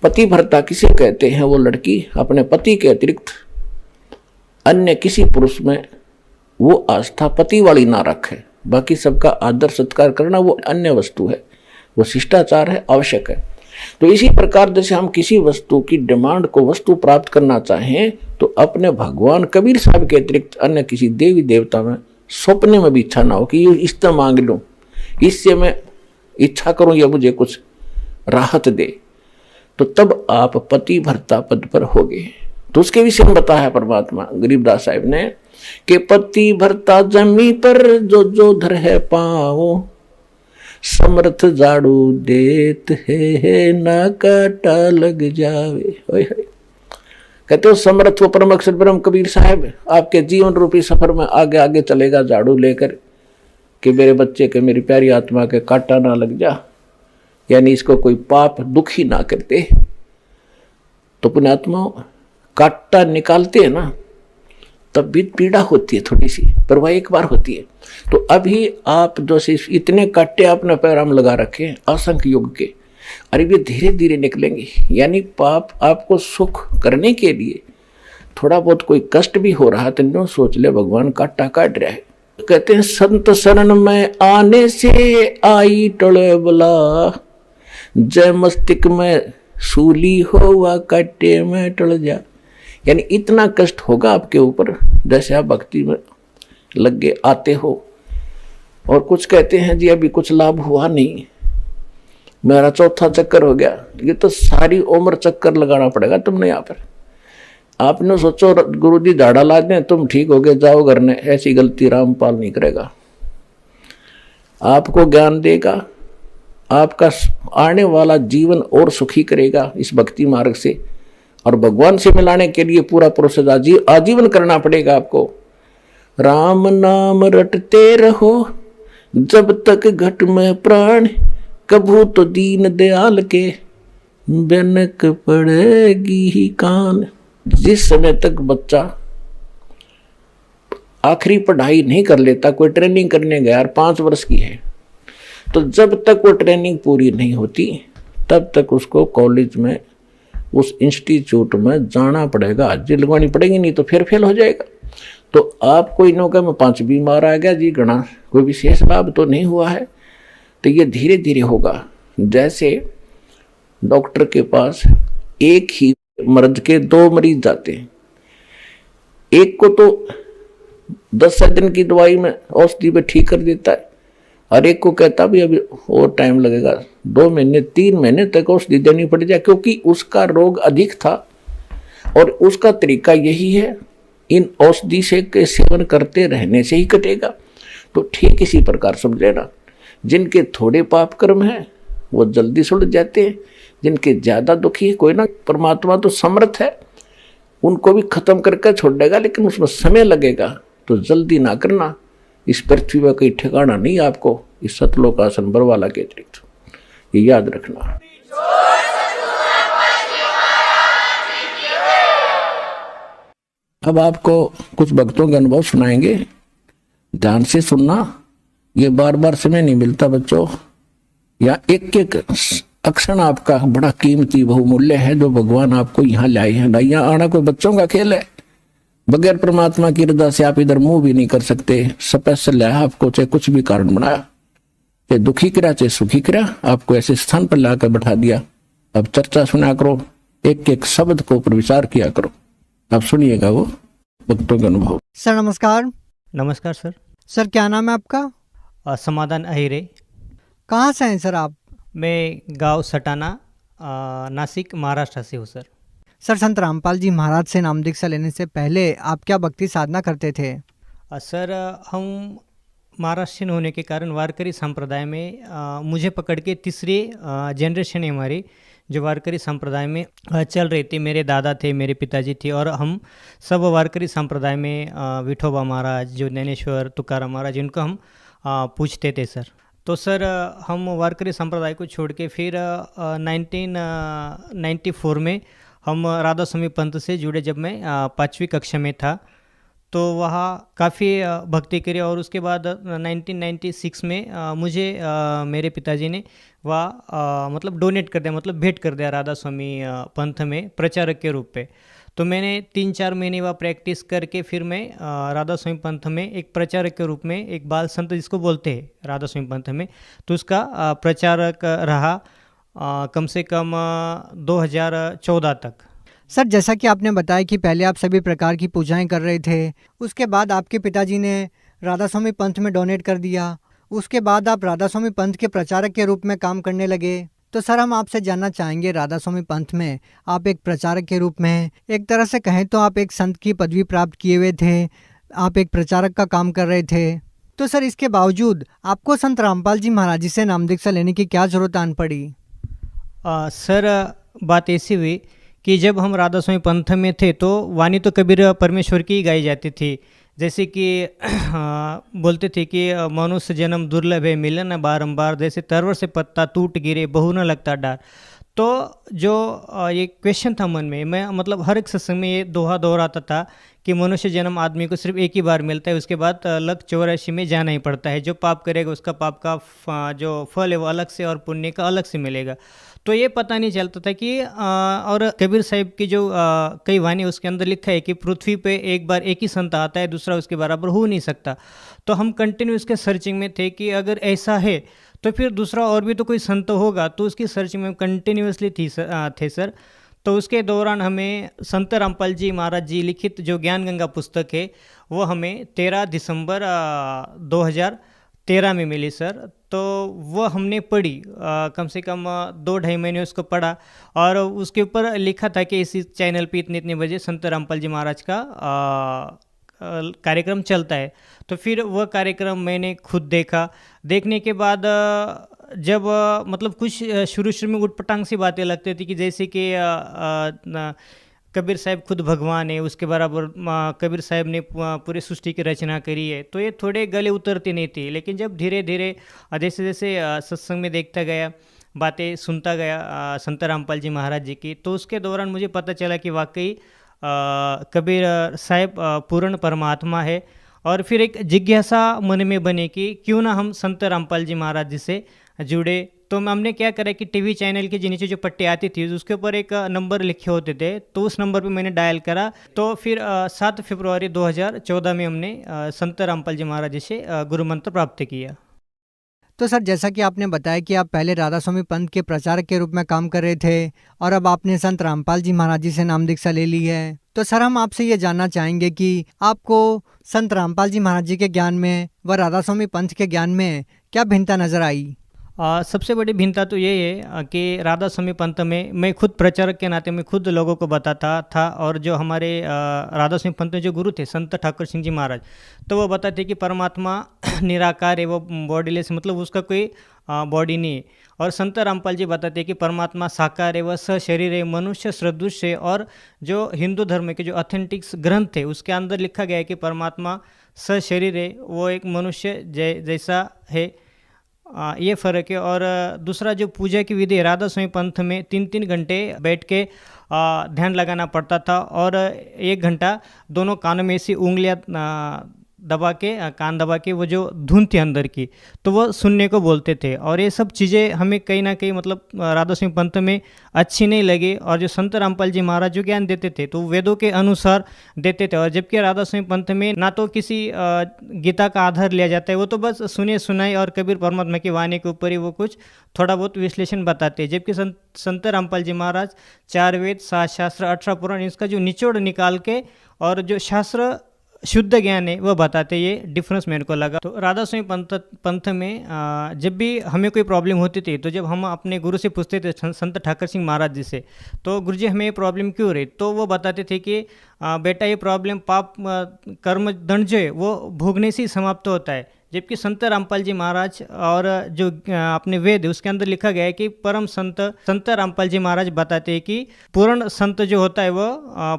पति भर्ता किसे कहते हैं? वो लड़की अपने पति के अतिरिक्त अन्य किसी पुरुष में वो आस्था पति वाली ना रखे। बाकी सबका आदर सत्कार करना वो अन्य वस्तु है, वो शिष्टाचार है, आवश्यक है। तो इसी प्रकार जैसे हम किसी वस्तु की डिमांड को वस्तु प्राप्त करना चाहें, तो अपने भगवान कबीर साहब के अतिरिक्त अन्य किसी देवी देवता में सपने में भी इच्छा ना हो कि ये इससे मांग लूं, इससे मैं इच्छा करूं या मुझे कुछ राहत दे। तो तब आप पति भर्ता पद पर होगे। तो उसके विषय में बताया परमात्मा गरीबदास साहिब ने कि पति भर्ता जमी पर जो जो धर है पाओ, समर्थ झाड़ू देत है ना काटा लग जावे। कहते हो समर्थ वो परम अक्षर ब्रह्म कबीर साहब आपके जीवन रूपी सफर में आगे आगे चलेगा झाड़ू लेकर कि मेरे बच्चे के, मेरी प्यारी आत्मा के काटा ना लग जा, यानी इसको कोई पाप दुखी ना करते। तो पुण्यात्मा काटा निकालते हैं ना, तब भी पीड़ा होती है थोड़ी सी, पर वह एक बार होती है। तो अभी आप जो से इतने काटे आपने पैराम लगा रखे हैं असंख्य युग के, अरे ये धीरे धीरे निकलेंगे। यानी पाप आपको सुख करने के लिए थोड़ा बहुत कोई कष्ट भी हो रहा तो नो सोच ले भगवान काटा काट रहा है। कहते हैं संत शरण में आने से आई टले बला, जय मस्तिष्क में सूली हो व काटे में टल जा। यानी इतना कष्ट होगा आपके ऊपर जैसे आप भक्ति में लगे आते हो। और कुछ कहते हैं जी अभी कुछ लाभ हुआ नहीं, मेरा चौथा चक्कर हो गया। ये तो सारी उम्र चक्कर लगाना पड़ेगा तुमने यहाँ पर। आपने सोचो गुरुजी झाड़ा ला दें तुम ठीक हो गए जाओ घर ने, ऐसी गलती रामपाल नहीं करेगा। आपको ज्ञान देगा, आपका आने वाला जीवन और सुखी करेगा इस भक्ति मार्ग से। और भगवान से मिलाने के लिए पूरा प्रोसेस आजीवन करना पड़ेगा आपको। राम नाम रटते रहो जब तक घट में प्राण, कभू तो दीन दयाल के बेनक पड़ेगी ही कान। जिस समय तक बच्चा आखिरी पढ़ाई नहीं कर लेता, कोई ट्रेनिंग करने गया 5 वर्ष की है, तो जब तक वो ट्रेनिंग पूरी नहीं होती तब तक उसको कॉलेज में उस इंस्टीट्यूट में जाना पड़ेगा, हाजिरी लगवानी पड़ेगी, नहीं तो फिर फेल हो जाएगा। तो आप कोई नौका में 5 बीमार आ गया जी गणा, कोई विशेष लाभ तो नहीं हुआ है। तो ये धीरे धीरे होगा। जैसे डॉक्टर के पास एक ही मर्ज के 2 मरीज जाते हैं, एक को तो 10 दिन की दवाई में औषधि पे ठीक कर देता है, और एक को कहता भी अभी और टाइम लगेगा, 2 महीने 3 महीने तक औषधि देनी पड़ जाए, क्योंकि उसका रोग अधिक था और उसका तरीका यही है इन औषधि से के सेवन करते रहने से ही कटेगा। तो ठीक इसी प्रकार समझ लेना, जिनके थोड़े पाप कर्म हैं वो जल्दी सुलझ जाते हैं, जिनके ज़्यादा दुखी है कोई ना, परमात्मा तो समर्थ है, उनको भी खत्म करके छोड़ देगा, लेकिन उसमें समय लगेगा। तो जल्दी ना करना, इस पृथ्वी में कोई ठिकाना नहीं आपको इस सतलोक आसन बरवाला के अतिरिक्त, ये याद रखना। अब आपको कुछ भक्तों के अनुभव सुनाएंगे, ध्यान से सुनना। ये बार बार समय नहीं मिलता बच्चों, या एक एक अक्षर आपका बड़ा कीमती बहुमूल्य है जो भगवान आपको यहाँ लाए हैं। यहाँ आना कोई बच्चों का खेल है, बगैर परमात्मा की रजा से आप इधर मुंह भी नहीं कर सकते। स्पेशल लाया आपको, चाहे कुछ भी कारण बनाया, चाहे दुखी करा चाहे सुखी करा, आपको ऐसे स्थान पर लाकर बैठा दिया। अब चर्चा सुना करो, एक एक शब्द को ऊपर विचार किया करो। आप सुनिएगा वो भक्तों का अनुभव। सर नमस्कार। नमस्कार सर। सर क्या नाम है आपका? समाधान अहिरे। कहाँ से हैं सर आप? मैं गांव सटाना, नासिक, महाराष्ट्र से हूँ सर। सर संत रामपाल जी महाराज से नाम दीक्षा लेने से पहले आप क्या भक्ति साधना करते थे? सर हम महाराष्ट्रियन होने के कारण वारकरी संप्रदाय में मुझे पकड़ के तीसरी जनरेशन है हमारी जो वारकरी संप्रदाय में चल रही थी। मेरे दादा थे, मेरे पिताजी थे, और हम सब वारकरी संप्रदाय में विठोबा महाराज, जो ज्ञानेश्वर, तुकाराम महाराज, इनको हम पूछते थे सर। तो सर हम वारकरी संप्रदाय को छोड़ के फिर 1994 में हम राधा स्वामी पंथ से जुड़े। जब मैं 5वीं कक्षा में था तो वहाँ काफ़ी भक्ति करी, और उसके बाद 1996 में मुझे मेरे पिताजी ने वह मतलब डोनेट कर दिया, मतलब भेंट कर दिया राधा स्वामी पंथ में प्रचारक के रूप पे। तो मैंने 3-4 महीने वह प्रैक्टिस करके फिर मैं राधा स्वामी पंथ में एक प्रचारक के रूप में, एक बाल संत जिसको बोलते हैं राधा स्वामी पंथ में, तो उसका प्रचारक रहा कम से कम 2014 तक। सर जैसा कि आपने बताया कि पहले आप सभी प्रकार की पूजाएं कर रहे थे, उसके बाद आपके पिताजी ने राधा स्वामी पंथ में डोनेट कर दिया, उसके बाद आप राधा स्वामी पंथ के प्रचारक के रूप में काम करने लगे। तो सर हम आपसे जानना चाहेंगे, राधा स्वामी पंथ में आप एक प्रचारक के रूप में, एक तरह से कहें तो आप एक संत की पदवी प्राप्त किए हुए थे, आप एक प्रचारक का काम कर रहे थे, तो सर इसके बावजूद आपको संत रामपाल जी महाराज जी से नाम दीक्षा लेने की क्या जरूरत आन पड़ी? सर बात ऐसी हुई कि जब हम राधा स्वामी पंथ में थे तो वाणी तो कबीर परमेश्वर की गाई जाती थी। जैसे कि बोलते थे कि मनुष्य जन्म दुर्लभ है, मिलन बारंबार, जैसे तरवर से पत्ता टूट गिरे, बहु न लगता डार। तो जो ये क्वेश्चन था मन में, मैं मतलब हर एक सत्संग में ये दोहा दोहराता था कि मनुष्य जन्म आदमी को सिर्फ एक ही बार मिलता है, उसके बाद अलग 84 में जाना ही पड़ता है। जो पाप करेगा उसका पाप का जो फल है वो अलग से और पुण्य का अलग से मिलेगा। तो ये पता नहीं चलता था कि और कबीर साहिब की जो कई वाणी उसके अंदर लिखा है कि पृथ्वी पे एक बार एक ही संत आता है, दूसरा उसके बराबर हो नहीं सकता। तो हम कंटिन्यू इसके सर्चिंग में थे कि अगर ऐसा है तो फिर दूसरा और भी तो कोई संत होगा, तो उसकी सर्चिंग में कंटिन्यूसली थे सर। तो उसके दौरान हमें संत रामपाल जी महाराज जी लिखित जो ज्ञान गंगा पुस्तक है वो हमें 13 दिसंबर 2013 में मिली सर। तो वो हमने पढ़ी, कम से कम 2-2.5 महीने उसको पढ़ा, और उसके ऊपर लिखा था कि इसी चैनल पे इतने इतने बजे संत रामपाल जी महाराज का कार्यक्रम चलता है। तो फिर वह कार्यक्रम मैंने खुद देखा। देखने के बाद जब मतलब कुछ शुरू में उटपटांग सी बातें लगती थी कि जैसे कि कबीर साहब खुद भगवान है, उसके बराबर कबीर साहब ने पूरी सृष्टि की रचना करी है, तो ये थोड़े गले उतरते नहीं थे। लेकिन जब धीरे धीरे जैसे जैसे सत्संग में देखता गया, बातें सुनता गया संत रामपाल जी महाराज जी की, तो उसके दौरान मुझे पता चला कि वाकई कबीर साहब पूर्ण परमात्मा है। और फिर एक जिज्ञासा मन में बने कि क्यों ना हम संत रामपाल जी महाराज जी से जुड़े। तो हमने क्या करा कि टीवी चैनल के नीचे जो पट्टी आती थी उसके ऊपर एक नंबर लिखे होते थे, तो उस नंबर पे मैंने डायल करा। तो फिर 7 फरवरी 2014 में हमने संत रामपाल जी महाराज जी से गुरु मंत्र प्राप्त किया। तो सर, जैसा कि आपने बताया कि आप पहले राधा स्वामी पंथ के प्रचारक के रूप में काम कर रहे थे और अब आपने संत रामपाल जी महाराज जी से नाम दीक्षा ले ली है, तो सर हम आपसे ये जानना चाहेंगे कि आपको संत रामपाल जी महाराज जी के ज्ञान में व राधा स्वामी पंथ के ज्ञान में क्या भिन्नता नजर आई? सबसे बड़ी भिन्नता तो ये है कि राधा स्वामी पंथ में मैं खुद प्रचारक के नाते मैं खुद लोगों को बताता था, और जो हमारे राधा स्वामी पंथ में जो गुरु थे संत ठाकुर सिंह जी महाराज, तो वो बताते कि परमात्मा निराकार है, वो बॉडीलेस, मतलब उसका कोई बॉडी नहीं है। और संत रामपाल जी बताते हैं कि परमात्मा साकार है, वह सशरीर है, मनुष्य सदृश है। और जो हिंदू धर्म के जो ऑथेंटिक ग्रंथ है उसके अंदर लिखा गया है कि परमात्मा सशरीर है, वो एक मनुष्य जैसा है। ये फ़र्क है। और दूसरा जो पूजा की विधि राधा स्वामी पंथ में 3-3 घंटे बैठ के ध्यान लगाना पड़ता था, और 1 घंटा दोनों कानों में ऐसी उंगलियां दबा के कान दबा के वो जो धुन थी अंदर की, तो वो सुनने को बोलते थे। और ये सब चीज़ें हमें कहीं ना कहीं मतलब राधा स्वामी पंथ में अच्छी नहीं लगी। और जो संत रामपाल जी महाराज जो ज्ञान देते थे तो वेदों के अनुसार देते थे, और जबकि राधा स्वामी पंथ में ना तो किसी गीता का आधार लिया जाता है, वो तो बस सुने सुनाई और कबीर परमात्मा की वाणी के ऊपर ही वो कुछ थोड़ा बहुत विश्लेषण बताते हैं। जबकि संत रामपाल जी महाराज 4 वेद 7 शास्त्र 18 पुराण इसका जो निचोड़ निकाल के और जो शास्त्र शुद्ध ज्ञान है वह बताते, ये डिफरेंस मेरे को लगा। तो राधा स्वामी पंथ में जब भी हमें कोई प्रॉब्लम होती थी, तो जब हम अपने गुरु से पूछते थे संत ठाकुर सिंह महाराज जी से, तो गुरुजी हमें ये प्रॉब्लम क्यों रही, तो वो बताते थे कि बेटा ये प्रॉब्लम पाप कर्म दंड जो है वो भोगने से ही समाप्त होता है। जबकि संत रामपाल जी महाराज और जो अपने वेद है उसके अंदर लिखा गया है कि परम संत रामपाल जी महाराज बताते हैं कि पूर्ण संत जो होता है वो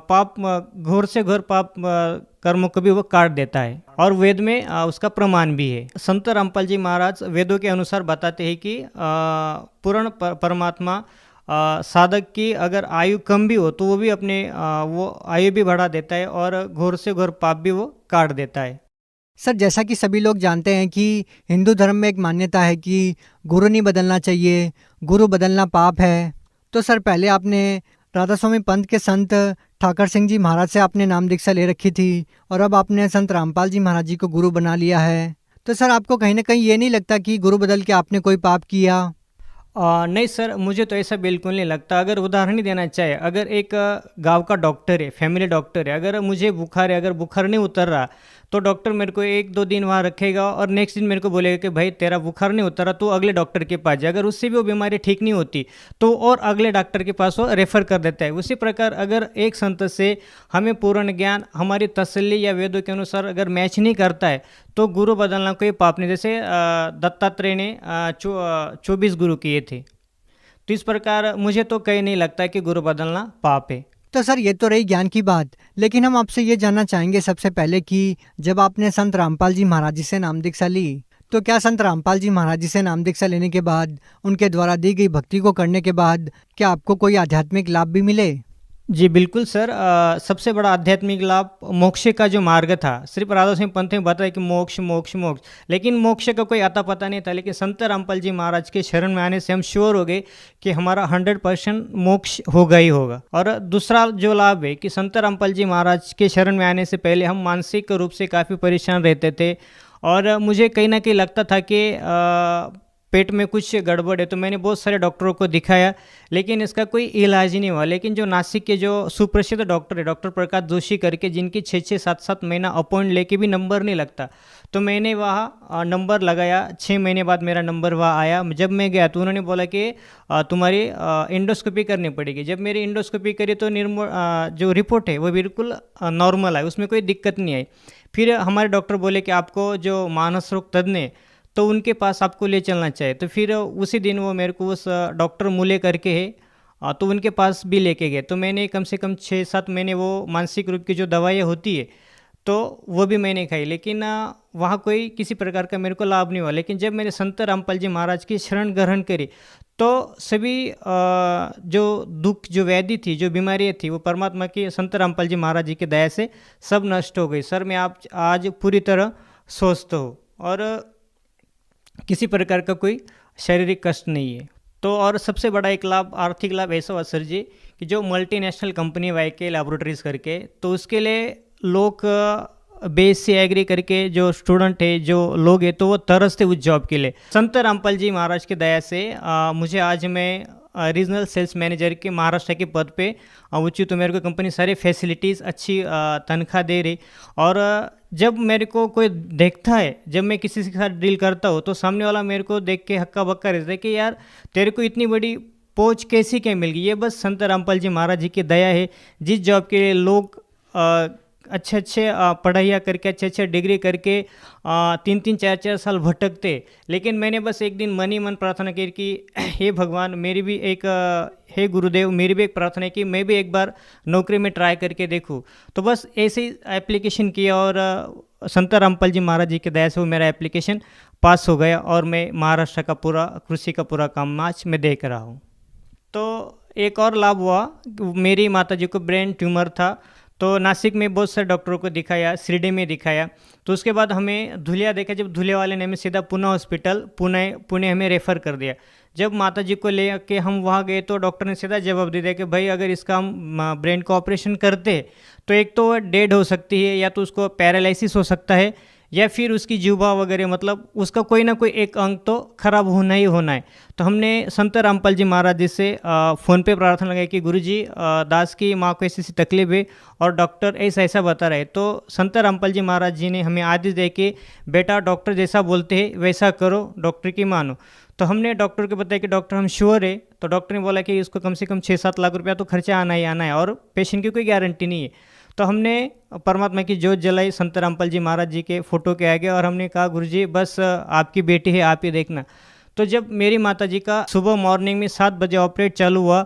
पाप घोर से घोर पाप कर्मों को भी वो काट देता है, और वेद में उसका प्रमाण भी है। संत रामपाल जी महाराज वेदों के अनुसार बताते हैं कि पूर्ण परमात्मा साधक की अगर आयु कम भी हो तो वो भी अपने वो आयु भी बढ़ा देता है, और घोर से घोर पाप भी वो काट देता है। सर, जैसा कि सभी लोग जानते हैं कि हिंदू धर्म में एक मान्यता है कि गुरु नहीं बदलना चाहिए, गुरु बदलना पाप है। तो सर, पहले आपने राधा स्वामी पंथ के संत ठाकुर सिंह जी महाराज से आपने नाम दीक्षा ले रखी थी, और अब आपने संत रामपाल जी महाराज जी को गुरु बना लिया है। तो सर, आपको कहीं ना कहीं ये नहीं लगता कि गुरु बदल के आपने कोई पाप किया? नहीं सर, मुझे तो ऐसा बिल्कुल नहीं लगता। अगर उदाहरण ही देना चाहे, अगर एक गांव का डॉक्टर है, फैमिली डॉक्टर है, अगर मुझे बुखार है, अगर बुखार नहीं उतर रहा तो डॉक्टर मेरे को 1-2 दिन वहाँ रखेगा और नेक्स्ट दिन मेरे को बोलेगा कि भाई तेरा बुखार नहीं उतरा तो अगले डॉक्टर के पास जा। अगर उससे भी वो बीमारी ठीक नहीं होती तो और अगले डॉक्टर के पास वो रेफ़र कर देता है। उसी प्रकार अगर एक संत से हमें पूर्ण ज्ञान हमारी तसल्ली या वेदों के अनुसार अगर मैच नहीं करता है तो गुरु बदलना कोई पाप नहीं। जैसे दत्तात्रेय ने 24 गुरु किए थे, तो इस प्रकार मुझे तो कहीं नहीं लगता कि गुरु बदलना पाप है। तो सर, ये तो रही ज्ञान की बात, लेकिन हम आपसे ये जानना चाहेंगे सबसे पहले कि जब आपने संत रामपाल जी महाराज जी से नाम दीक्षा ली, तो क्या संत रामपाल जी महाराज जी से नाम दीक्षा लेने के बाद, उनके द्वारा दी गई भक्ति को करने के बाद, क्या आपको कोई आध्यात्मिक लाभ भी मिले? जी बिल्कुल सर, सबसे बड़ा आध्यात्मिक लाभ मोक्ष का जो मार्ग था, सिर्फ राधा स्वामी पंथ में बताया कि मोक्ष मोक्ष मोक्ष, लेकिन मोक्ष का कोई आता पता नहीं था। लेकिन संत रामपाल जी महाराज के शरण में आने से हम श्योर हो गए कि हमारा 100% मोक्ष होगा ही होगा। और दूसरा जो लाभ है कि संत रामपाल जी महाराज के शरण में आने से पहले हम मानसिक रूप से काफ़ी परेशान रहते थे और मुझे कहीं ना कहीं लगता था कि पेट में कुछ गड़बड़ है। तो मैंने बहुत सारे डॉक्टरों को दिखाया लेकिन इसका कोई इलाज ही नहीं हुआ। लेकिन जो नासिक के जो सुप्रसिद्ध डॉक्टर है, डॉक्टर प्रकाश जोशी करके, जिनकी 6-6 7-7 महीना अपॉइंट लेके भी नंबर नहीं लगता, तो मैंने वहाँ नंबर लगाया। 6 महीने बाद मेरा नंबर वहाँ आया। जब मैं गया तो उन्होंने बोला कि तुम्हारी इंडोस्कोपी करनी पड़ेगी। जब मेरी इंडोस्कोपी करी तो जो रिपोर्ट है वो बिल्कुल नॉर्मल है, उसमें कोई दिक्कत नहीं आई। फिर हमारे डॉक्टर बोले कि आपको जो मानस रोग तज्ञ है तो उनके पास आपको ले चलना चाहिए। तो फिर उसी दिन वो मेरे को उस डॉक्टर मूले करके है तो उनके पास भी लेके गए। तो मैंने कम से कम 6-7 महीने वो मानसिक रूप की जो दवाइयाँ होती है तो वो भी मैंने खाई, लेकिन वहाँ कोई किसी प्रकार का मेरे को लाभ नहीं हुआ। लेकिन जब मैंने संत रामपाल जी महाराज की शरण ग्रहण करी तो सभी जो दुख, जो व्याधि थी, जो बीमारियाँ थी, वो परमात्मा की संत रामपाल जी महाराज जी की दया से सब नष्ट हो गई। सर मैं आज पूरी तरह स्वस्थ हूँ और किसी प्रकार का कोई शारीरिक कष्ट नहीं है। तो और सबसे बड़ा एक लाभ, आर्थिक लाभ ऐसा हुआ सर जी कि जो मल्टीनेशनल कंपनी वाईके लैबोरेटरीज करके, तो उसके लिए लोग BSc एग्री करके जो स्टूडेंट है, जो लोग हैं, तो वो तरसते उस जॉब के लिए। संत रामपाल जी महाराज की दया से मुझे आज मैं रीजनल सेल्स मैनेजर के महाराष्ट्र के पद पे उचित, तो मेरे को कंपनी सारी फैसिलिटीज़, अच्छी तनख्वाह दे रही। और जब मेरे को कोई देखता है, जब मैं किसी के साथ डील करता हूँ तो सामने वाला मेरे को देख के हक्का बक्का रहता है कि यार तेरे को इतनी बड़ी पहुँच कैसी क्या मिल गई। ये बस संत रामपाल जी महाराज जी की दया है। जिस जॉब के लिए लोग अच्छे पढ़ाइयाँ करके, अच्छे डिग्री करके 3-3 4-4 साल भटकते, लेकिन मैंने बस एक दिन मन ही मन प्रार्थना की कि हे भगवान, मेरी भी एक हे गुरुदेव, मेरी भी एक प्रार्थना है कि मैं भी एक बार नौकरी में ट्राई करके देखूं। तो बस ऐसे ही एप्लीकेशन किया और संत रामपाल जी महाराज जी की दया से वो मेरा एप्लीकेशन पास हो गया और मैं महाराष्ट्र का पूरा कृषि का पूरा काम आज मैं देख रहा हूँ। तो एक और लाभ हुआ, मेरी माता जी को ब्रेन ट्यूमर था, तो नासिक में बहुत सारे डॉक्टरों को दिखाया, शिरडी में दिखाया। तो उसके बाद हमें धुलिया देखा। जब धुलिया वाले ने हमें सीधा पूना हॉस्पिटल पुणे हमें रेफ़र कर दिया। जब माता जी को ले के हम वहाँ गए तो डॉक्टर ने सीधा जवाब दे दिया कि भाई अगर इसका हम ब्रेन का ऑपरेशन करते तो एक तो डेड हो सकती है, या तो उसको पैरालिसिस हो सकता है, या फिर उसकी जीवा वगैरह, मतलब उसका कोई ना कोई एक अंग तो खराब होना ही होना है। तो हमने संत रामपाल जी महाराज जी से फ़ोन पे प्रार्थना लगाई कि गुरुजी, दास की माँ को ऐसी तकलीफ है और डॉक्टर ऐसा बता रहे। तो संत रामपाल जी महाराज जी ने हमें आदेश दे के, बेटा डॉक्टर जैसा बोलते हैं वैसा करो, डॉक्टर की मानो। तो हमने डॉक्टर को बताया कि डॉक्टर हम श्योर है। तो डॉक्टर ने बोला कि इसको कम से कम 6-7 लाख रुपया तो खर्चा आना है और पेशेंट की कोई गारंटी नहीं है। तो हमने परमात्मा की जोत जलाई संत रामपाल जी महाराज जी के फ़ोटो के आगे और हमने कहा गुरुजी बस आपकी बेटी है, आप ही देखना। तो जब मेरी माता जी का सुबह मॉर्निंग में 7 बजे ऑपरेट चालू हुआ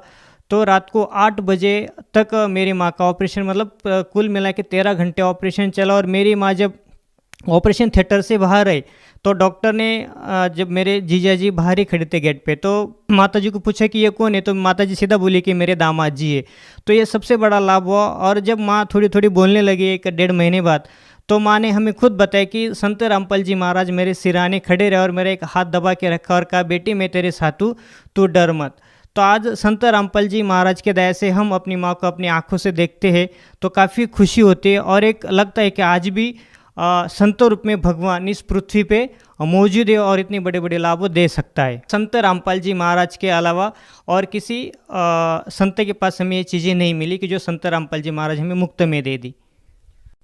तो रात को 8 बजे तक मेरी माँ का ऑपरेशन, मतलब कुल मिला के 13 घंटे ऑपरेशन चला। और मेरी माँ जब ऑपरेशन थिएटर से बाहर आई तो डॉक्टर ने, जब मेरे जीजा जी बाहर ही खड़े थे गेट पे, तो माता जी को पूछा कि ये कौन है, तो माता जी सीधा बोली कि मेरे दामाद जी है। तो ये सबसे बड़ा लाभ हुआ। और जब माँ थोड़ी थोड़ी बोलने लगी 1-1.5 महीने बाद, तो माँ ने हमें खुद बताया कि संत रामपाल जी महाराज मेरे सिराने खड़े रहे और मेरा एक हाथ दबा के रखा और कहा, बेटी मैं तेरे साथ हूँ, तू डर मत। तो आज संत रामपाल जी महाराज के दया से हम अपनी माँ को अपनी आँखों से देखते हैं तो काफ़ी खुशी होती है और एक लगता है कि आज भी संतों रूप में भगवान इस पृथ्वी पे मौजूद है और इतने बड़े बड़े लाभ दे सकता है। संत रामपाल जी महाराज के अलावा और किसी संत के पास हमें ये चीज़ें नहीं मिली कि जो संत रामपाल जी महाराज हमें मुफ्त में दे दी।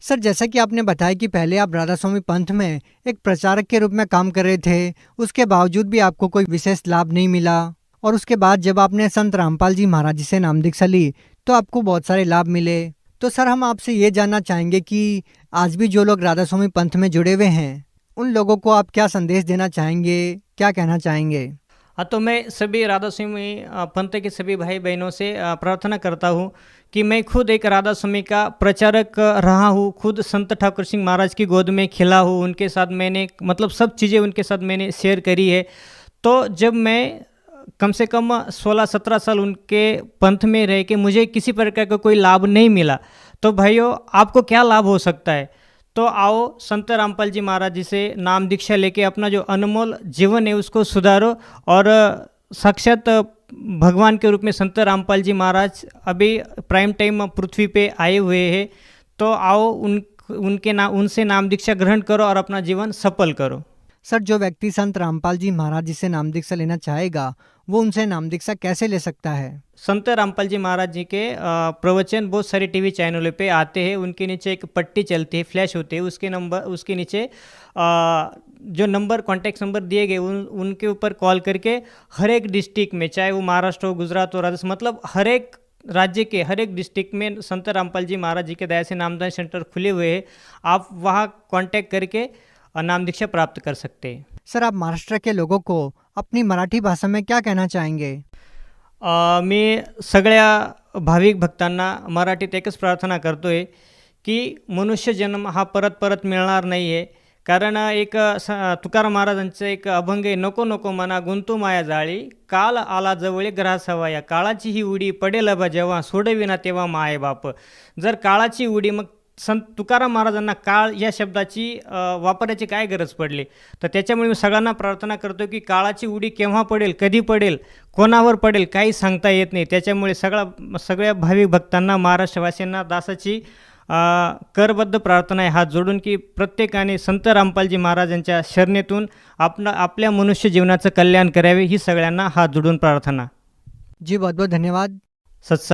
सर, जैसा कि आपने बताया कि पहले आप राधा स्वामी पंथ में एक प्रचारक के रूप में काम कर रहे थे, उसके बावजूद भी आपको कोई विशेष लाभ नहीं मिला, और उसके बाद जब आपने संत रामपाल जी महाराज जी से नाम दीक्षा ली तो आपको बहुत सारे लाभ मिले। तो सर, हम आपसे ये जानना चाहेंगे कि आज भी जो लोग राधा स्वामी पंथ में जुड़े हुए हैं उन लोगों को आप क्या संदेश देना चाहेंगे, क्या कहना चाहेंगे? हाँ, तो मैं सभी राधा स्वामी पंथ के सभी भाई बहनों से प्रार्थना करता हूँ कि मैं खुद एक राधा स्वामी का प्रचारक रहा हूँ, खुद संत ठाकुर सिंह महाराज की गोद में खिला हूँ, उनके साथ मैंने मतलब सब चीज़ें उनके साथ मैंने शेयर करी है। तो जब मैं कम से कम 16-17 साल उनके पंथ में रह के मुझे किसी प्रकार का कोई लाभ नहीं मिला। तो भाइयों, आपको क्या लाभ हो सकता है? तो आओ संत रामपाल जी महाराज जी से नाम दीक्षा लेके अपना जो अनमोल जीवन है उसको सुधारो। और साक्षात भगवान के रूप में संत रामपाल जी महाराज अभी प्राइम टाइम पृथ्वी पे आए हुए हैं। तो आओ उनसे नाम दीक्षा ग्रहण करो और अपना जीवन सफल करो। सर, जो व्यक्ति संत रामपाल जी महाराज जी से नाम दीक्षा लेना चाहेगा वो उनसे नाम दीक्षा कैसे ले सकता है? संत रामपाल जी महाराज जी के प्रवचन बहुत सारे टीवी चैनलों पे आते हैं। उनके नीचे एक पट्टी चलती है, फ्लैश होती है, उसके नीचे जो नंबर, कॉन्टैक्ट नंबर दिए गए उनके ऊपर कॉल करके हर एक डिस्ट्रिक्ट में, चाहे वो महाराष्ट्र हो, गुजरात हो, राजस्थान, मतलब हर एक राज्य के हर एक डिस्ट्रिक्ट में संत रामपाल जी महाराज जी के दया से नामदान सेंटर खुले हुए हैं। आप वहाँ कांटेक्ट करके नाम दीक्षा प्राप्त कर सकते हैं। सर, आप महाराष्ट्र के लोगों को अपनी मराठी भाषा में क्या कहना चाहेंगे? मी सगळ्या भाविक भक्तांना मराठीत एकच प्रार्थना करतोय की मनुष्य जन्म हा परत परत मिळणार नाही आहे। कारण एक तुकाराम महाराजांचं एक अभंग आहे, नको नको मना गुंतू माया जाळी, काल आला जवळे ग्रासावा, या काळाची ही उडी पडेल बा जेव्हा, सोडविना तेव्हा माय बाप। जर काळाची उडी, मग संत तुकाराम महाराजांना काळ या शब्दाची वापरायची काय गरज पडली? तर त्याच्यामुळे मी सगळ्यांना प्रार्थना करतो की काळाची उडी केव्हा पडेल, कधी पडेल, कोणावर पडेल काही सांगता येत नाही। त्याच्यामुळे सगळ्या भाविक भक्तांना, महाराष्ट्रवासियांना दासाची करबद्ध प्रार्थना आहे हात जोडून की प्रत्येकाने संत रामपालजी महाराजांच्या शरणेतून आपल्या मनुष्य जीवनाचं कल्याण करावे, ही सगळ्यांना हात जोडून प्रार्थना। जी, बहुत बहुत धन्यवाद। सत्संग